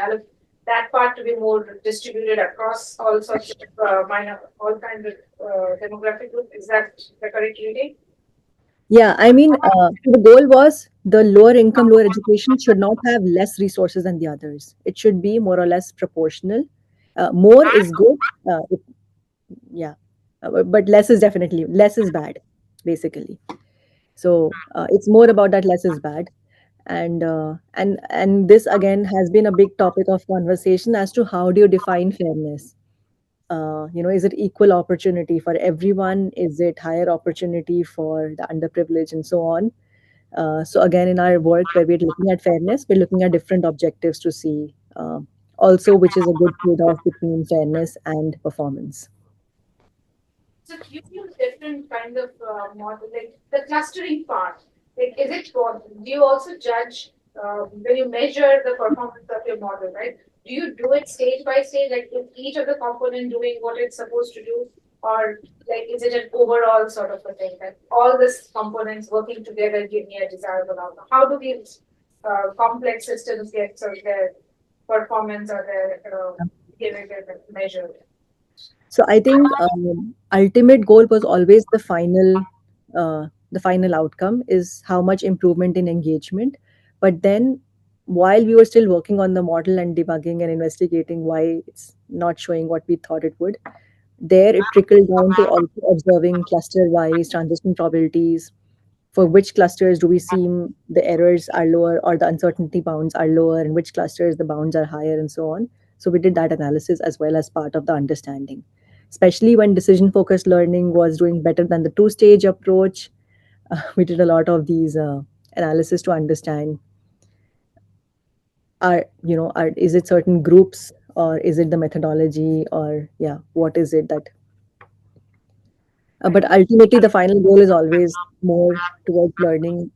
part to be more distributed across all sorts of minor, all kinds of demographic groups. Is that the correct reading?
Yeah, I mean, the goal was the lower income, lower education should not have less resources than the others. It should be more or less proportional. More is good. Yeah, but less is definitely less is bad, basically. So it's more about that less is bad, and this again has been a big topic of conversation as to how do you define fairness. Is it equal opportunity for everyone? Is it higher opportunity for the underprivileged and so on? So again, in our work where we're looking at fairness, we're looking at different objectives to see also which is a good trade-off between fairness and performance.
So you use different kind of model, like the clustering part. Like, is it do you also judge when you measure the performance of your model, right? Do you do it stage by stage, like is each of the component doing what it's supposed to do, or like is it an overall sort of a thing that all these components working together give me a desirable outcome? How do these complex systems get sort of their performance or their behavior measured?
So I think ultimate goal was always the final outcome is how much improvement in engagement. But then, while we were still working on the model and debugging and investigating why it's not showing what we thought it would, there it trickled down to also observing cluster-wise transition probabilities. For which clusters do we see the errors are lower or the uncertainty bounds are lower, and which clusters the bounds are higher, and so on. So we did that analysis as well as part of the understanding, especially when decision focused learning was doing better than the two-stage approach. We did a lot of these analysis to understand, is it certain groups, or is it the methodology, or yeah, what is it that but ultimately the final goal is always more towards learning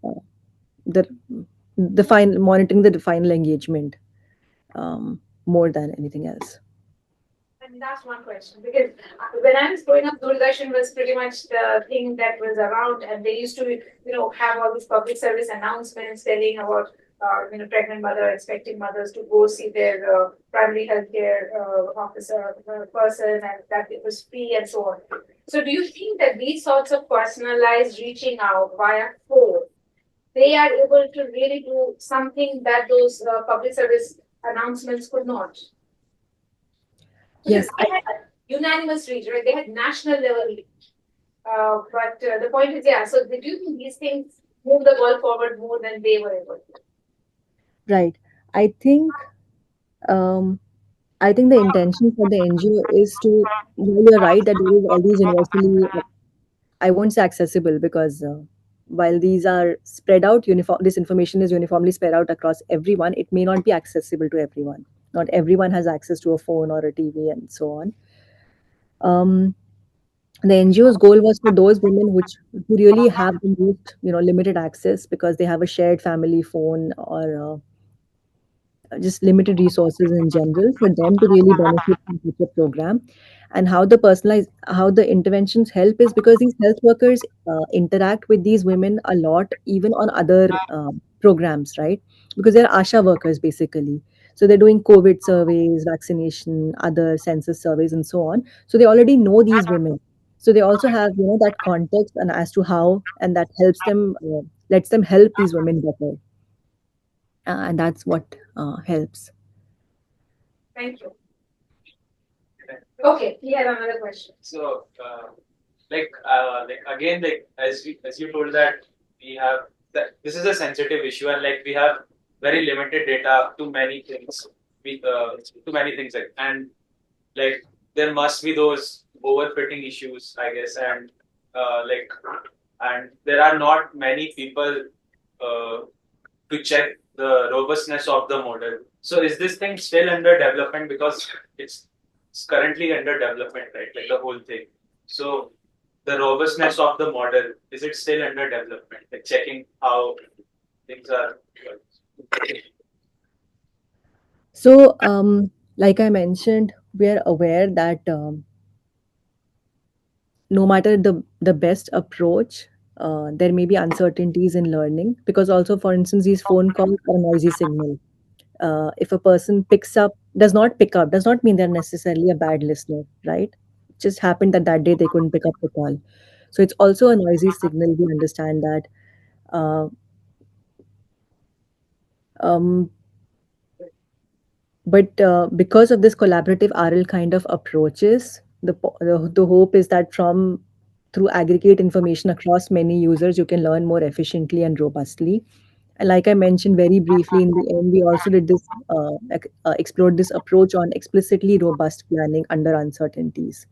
the final monitoring the final engagement, more than anything else.
And that's one question because when I was growing up, Doordarshan was pretty much the thing that was around, and they used to, have all these public service announcements telling about, pregnant mother, expecting mothers to go see their primary health care officer person, and that it was free and so on. So, do you think that these sorts of personalized reaching out via phone, they are able to really do something that those public service announcements could not? Because
Yes,
they had unanimous reach, right? They had national level reach. But the point is, yeah, so do you think these things move the ball forward more than they were able to?
right. I think um, i think the intention for the NGO is to, while you're right that there is all these universally, I won't say accessible, because while these are spread out uniform, this information is uniformly spread out across everyone, it may not be accessible to everyone. Not everyone has access to a phone or a TV and so on. um, the NGO's goal was for those women who really have the most, limited access, because they have a shared family phone, or just limited resources in general, for them to really benefit from such a program. And how the interventions help is because these health workers interact with these women a lot, even on other programs, right? Because they're ASHA workers basically. So they're doing COVID surveys, vaccination, other census surveys, and so on. So they already know these women. So they also have, that context, and as to how, and that helps them, lets them help these women better, and that's what helps.
Thank you. Okay, he had another question.
So, like again, like as you told that we have that this is a sensitive issue, and like we have very limited data to many things. To many things, and like there must be those overfitting issues, I guess, and there are not many people uh, to check the robustness of the model. So is this thing still under development because it's currently under development, right? Like the whole thing. So the robustness of the model, is it still under development? Like checking how things are.
So, like I mentioned, we are aware that no matter the best approach, there may be uncertainties in learning, because also, for instance, these phone calls are a noisy signal. If a person does not pick up, does not mean they're necessarily a bad listener, right? It just happened that that day they couldn't pick up the call. So it's also a noisy signal. We understand that. Uh, um, but because of this collaborative RL kind of approaches, the hope is that from through aggregate information across many users, you can learn more efficiently and robustly. And like I mentioned very briefly in the end, we also did this explored this approach on explicitly robust planning under uncertainties,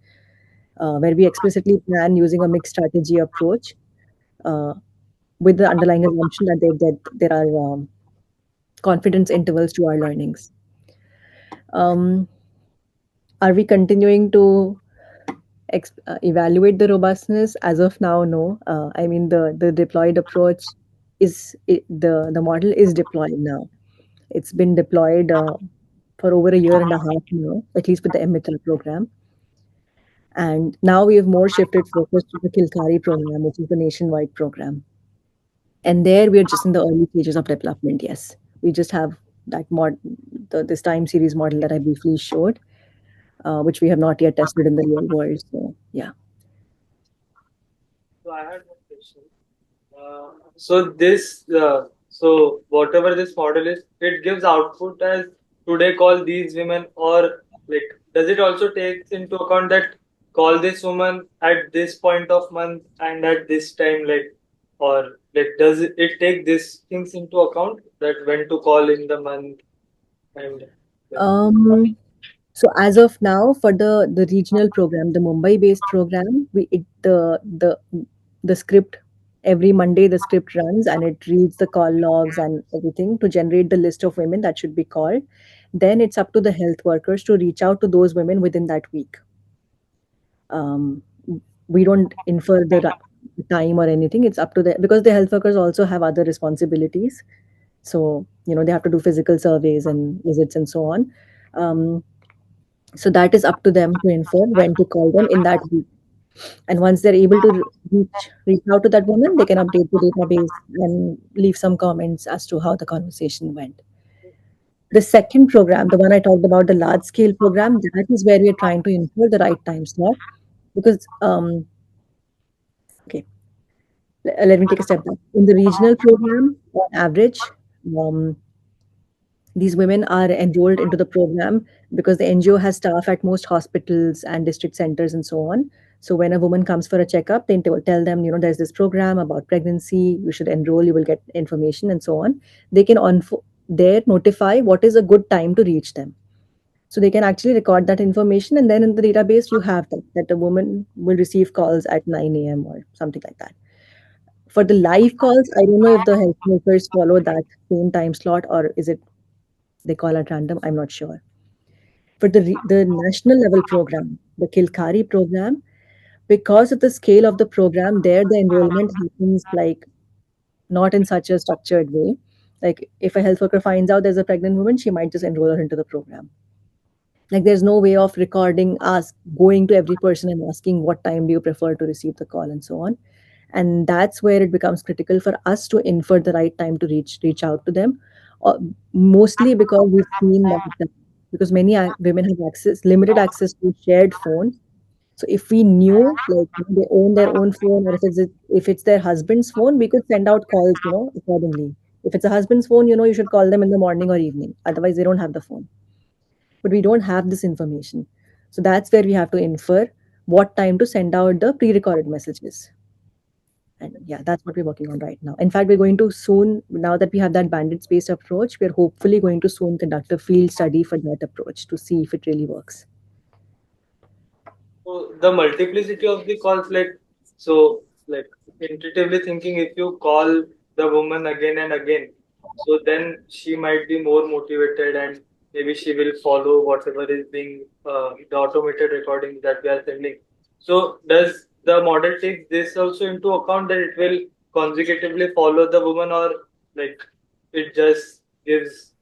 where we explicitly plan using a mixed strategy approach, uh, with the underlying assumption that there are confidence intervals to our learnings. Um, are we continuing to evaluate the robustness? As of now, no. I mean, the deployed approach the model is deployed now. It's been deployed for over a year and a half now, at least with the emitter program. And now we have more shifted focus to the Kilkari program, which is the nationwide program. And there we are just in the early stages of development. Yes, we just have that this time series model that I briefly showed, which we have not yet tested in the real world. So yeah.
So I had one question. So whatever this model is, it gives output as today call these women, or like does it also takes into account that call this woman at this point of month and at this time, like, or like does it take these things into account that when to call in the month and like,
Um, so as of now, for the regional program, the Mumbai-based program, the script every Monday the script runs and it reads the call logs and everything to generate the list of women that should be called. Then it's up to the health workers to reach out to those women within that week. Um, we don't infer the time or anything. It's up to the because the health workers also have other responsibilities. So they have to do physical surveys and visits and so on. Um, so that is up to them to inform when to call them in that week. And once they're able to reach out to that woman, they can update the database and leave some comments as to how the conversation went. The second program, the one I talked about, the large scale program, that is where we are trying to infer the right time slot. Because okay, let me take a step back. In the regional program, on average, um, these women are enrolled into the program because the NGO has staff at most hospitals and district centers and so on. So when a woman comes for a checkup, they tell them, there's this program about pregnancy. You should enroll. You will get information and so on. They can there notify what is a good time to reach them. So they can actually record that information, and then in the database you have that a woman will receive calls at 9 a.m. or something like that. For the live calls, I don't know if the health workers follow that same time slot or is it they call at random. I'm not sure. For the national level program, the Kilkari program, because of the scale of the program, there the enrollment happens like not in such a structured way. Like if a health worker finds out there's a pregnant woman, she might just enroll her into the program. Like there's no way of recording us going to every person and asking what time do you prefer to receive the call and so on. And that's where it becomes critical for us to infer the right time to reach out to them, mostly because we've seen that because many women have limited access to shared phone. So if we knew like they own their own phone, or if it's their husband's phone, we could send out calls, accordingly. If it's a husband's phone, you should call them in the morning or evening. Otherwise, they don't have the phone. But we don't have this information. So that's where we have to infer what time to send out the pre-recorded messages. And yeah, that's what we're working on right now. In fact, we're going to soon, now that we have that bandit-based approach, we're hopefully going to soon conduct a field study for that approach to see if it really works.
so the multiplicity of the calls, like, so like intuitively thinking, if you call the woman again and again, so then she might be more motivated and maybe she will follow whatever is being the automated recording that we are sending. So does the model take this also into account that it will consecutively follow the woman, or like it just gives,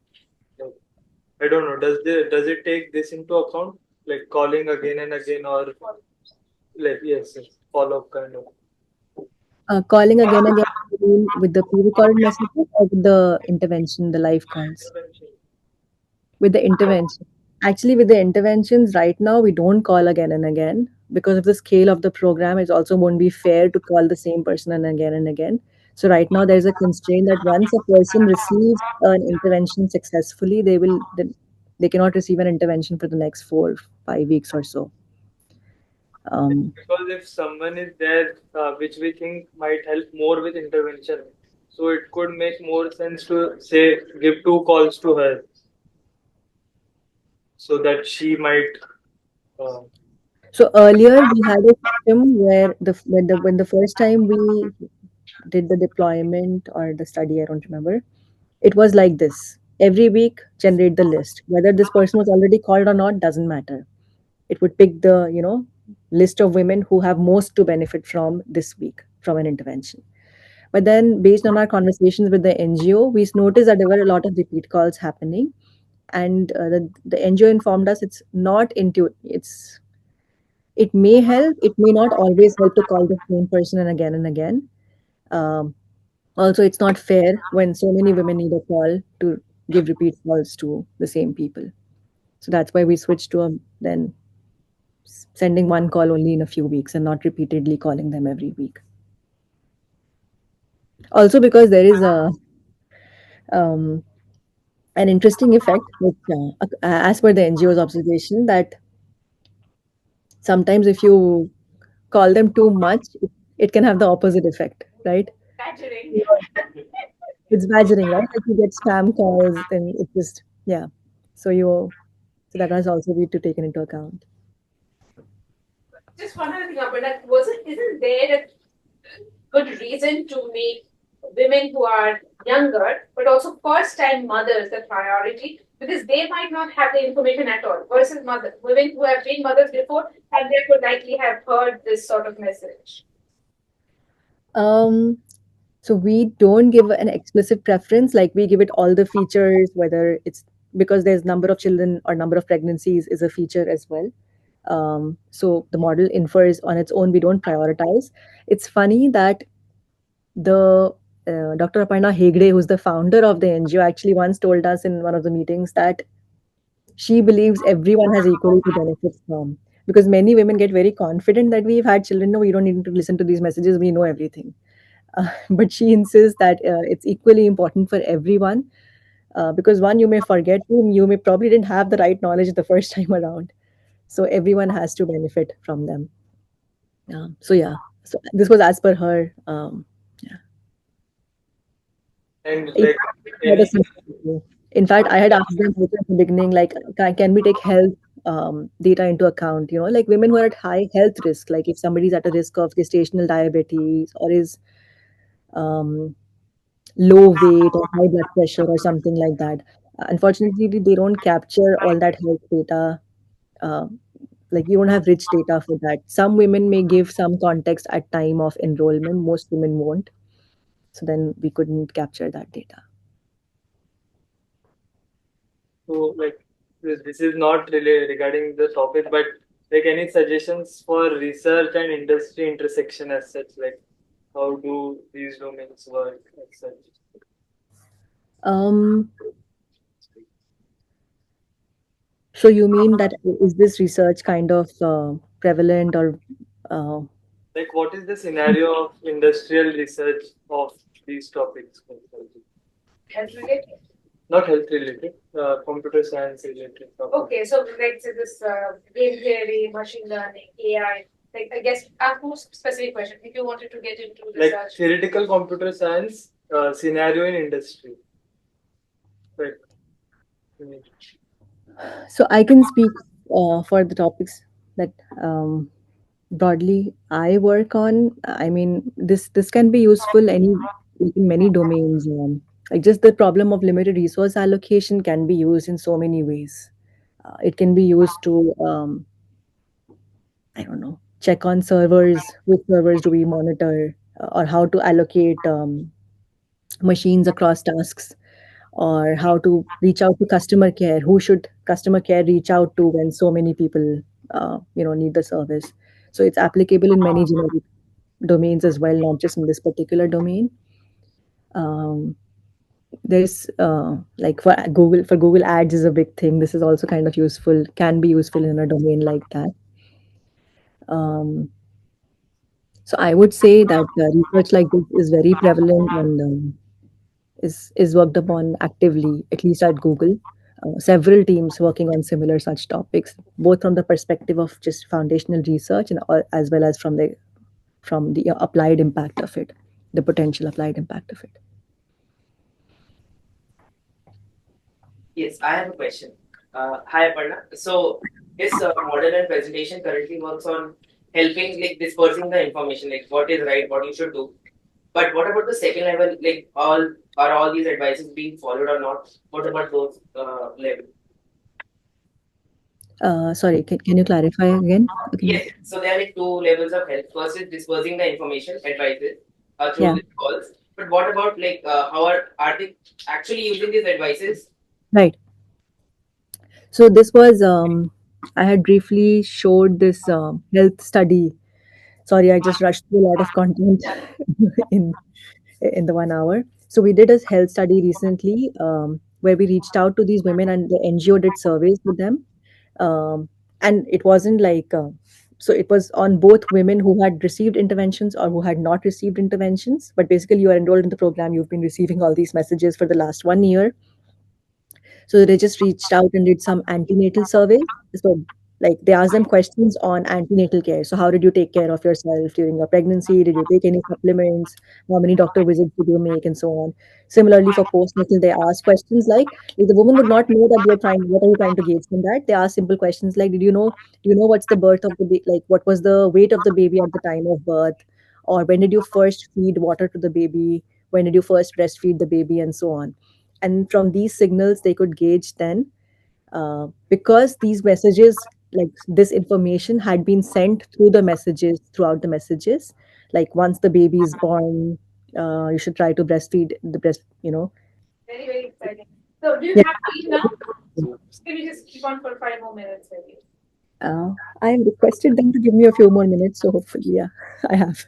like, I don't know, does it take this into account, like calling again and again, or like yes, yes, follow up kind of.
Calling again and again, you mean with the pre-recorded messages or with the intervention, the live calls?
Intervention.
With the intervention. Actually, with the interventions right now, we don't call again and again because of the scale of the program. It also won't be fair to call the same person and again and again. So right now, there's a constraint that once a person receives an intervention successfully, they cannot receive an intervention for the next 4 5 weeks or so. Um,
Because if someone is there which we think might help more with intervention, so it could make more sense to say give 2 calls to her so that she might uh,
so earlier we had a system where when the first time we did the deployment or the study, I don't remember. It was like this. Every week, generate the list. Whether this person was already called or not doesn't matter. It would pick the list of women who have most to benefit from this week from an intervention. But then, based on our conversations with the NGO, we noticed that there were a lot of repeat calls happening, and the NGO informed us it's not intuitive. It may help. It may not always help to call the same person and again. Um, Also, it's not fair when so many women need a call to give repeat calls to the same people. So that's why we switched to then sending one call only in a few weeks and not repeatedly calling them every week. Also, because there is um, an interesting effect, which, as per the NGO's observation, that sometimes if you call them too much, it can have the opposite effect, right?
Badgering.
It's badgering, right? Like you get spam calls, then it just, yeah. So so that has also be to taken into account.
Just one other thing, but like, isn't there a good reason to make women who are younger, but also first-time mothers the priority? Because they might not have the information at all, versus women who have been mothers before and therefore likely have heard this sort of message.
Um, so we don't give an explicit preference, like we give it all the features, whether it's because there's number of children or number of pregnancies is a feature as well. So the model infers on its own, we don't prioritize. It's funny that the Dr. Aparna Hegde, who's the founder of the NGO, actually once told us in one of the meetings that she believes everyone has equally to benefit from. Because many women get very confident that we've had children. No, we don't need to listen to these messages. We know everything. But she insists that it's equally important for everyone because one, you may forget, two, you may probably didn't have the right knowledge the first time around. So everyone has to benefit from them. So yeah, so this was as per her. Yeah.
and
In
like
fact,
any
in fact, I had asked them also at the beginning, like, can we take health data into account? Like women who are at high health risk, like if somebody's at a risk of gestational diabetes or is um, low weight or high blood pressure or something like that. Unfortunately, they don't capture all that health data. Uh, like you don't have rich data for that. Some women may give some context at time of enrollment. Most women won't. So then we couldn't capture that data.
so like this is not really regarding the topic, but like any suggestions for research and industry intersection as such, like how do these domains work as such?
Um, so you mean that is this research kind of prevalent or uh,
Like what is the scenario of industrial research of these topics?
Health related.
Not health related, computer science related topics.
Okay, so let's say this game theory, machine learning, AI. Like I guess ask more specific question. If you wanted to get into
Like
research,
theoretical computer science scenario in industry. Right. Mm.
so I can speak for the topics that broadly I work on. I mean, this can be useful in many domains. Like just the problem of limited resource allocation can be used in so many ways. It can be used to I don't know, check on servers, which servers do we monitor, or how to allocate machines across tasks, or how to reach out to customer care. Who should customer care reach out to when so many people need the service? So it's applicable in many generic domains as well, not just in this particular domain. Um, there's like for Google Ads is a big thing. This is also kind of useful, can be useful in a domain like that. Um, so I would say that research like this is very prevalent and is worked upon actively, at least at Google. Several teams working on similar such topics, both from the perspective of just foundational research and as well as from the applied impact of it, the potential applied impact of it.
Yes, I have a question. Hi, Aparna. So, this model and presentation currently works on helping like dispersing the information, like what is right, what you should do. But what about the second level? Like, all these advices being followed or not? What about those level?
Sorry, can you clarify again? Okay.
Yes. So there are like two levels of help. First is dispersing the information advices through
Yeah,
these calls. But what about like how are they actually using these advices?
right. So this was I had briefly showed this health study. Sorry, I just rushed through a lot of content in in the 1 hour. So we did a health study recently where we reached out to these women and the NGO did surveys with them. And it wasn't like so it was on both women who had received interventions or who had not received interventions. But basically, you are enrolled in the program. You've been receiving all these messages for the last 1 year, so they just reached out and did some antenatal surveys. So, like, they asked them questions on antenatal care. So, how did you take care of yourself during your pregnancy? Did you take any supplements? How many doctor visits did you make, and so on. Similarly, for postnatal, they asked questions like, if the woman would not know that you're trying, what are you trying to gauge from that? They asked simple questions like, do you know what's the birth of the baby? Like, what was the weight of the baby at the time of birth? Or when did you first feed water to the baby? When did you first breastfeed the baby, and so on. And from these signals they could gauge then, because these messages, like this information had been sent through the messages, throughout the messages, like once the baby is born, you should try to breastfeed the breast.
Very, very exciting. So, do you
Yeah.
have to eat now? Can we just keep on for 5 more minutes, maybe?
I have requested them to give me a few more minutes, so hopefully, yeah, I have.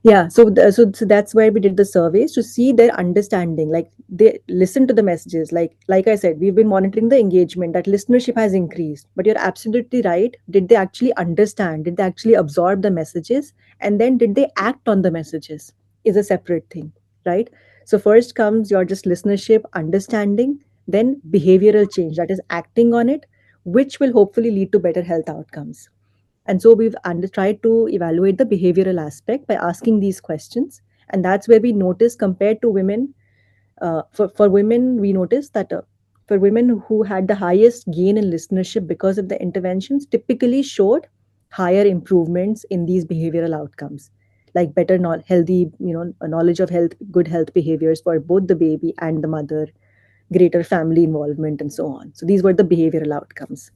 Yeah, so that's where we did the surveys to see their understanding. Like they listen to the messages. Like I said, we've been monitoring the engagement. That listenership has increased. But you're absolutely right. Did they actually understand? Did they actually absorb the messages? And then did they act on the messages? Is a separate thing, right? So first comes your just listenership, understanding, then behavioral change, that is acting on it, which will hopefully lead to better health outcomes. And so we've tried to evaluate the behavioral aspect by asking these questions. And that's where we notice, compared to women, for women, we noticed that for women who had the highest gain in listenership because of the interventions, typically showed higher improvements in these behavioral outcomes, like better healthy, knowledge of health, good health behaviors for both the baby and the mother, greater family involvement, and so on. So these were the behavioral outcomes.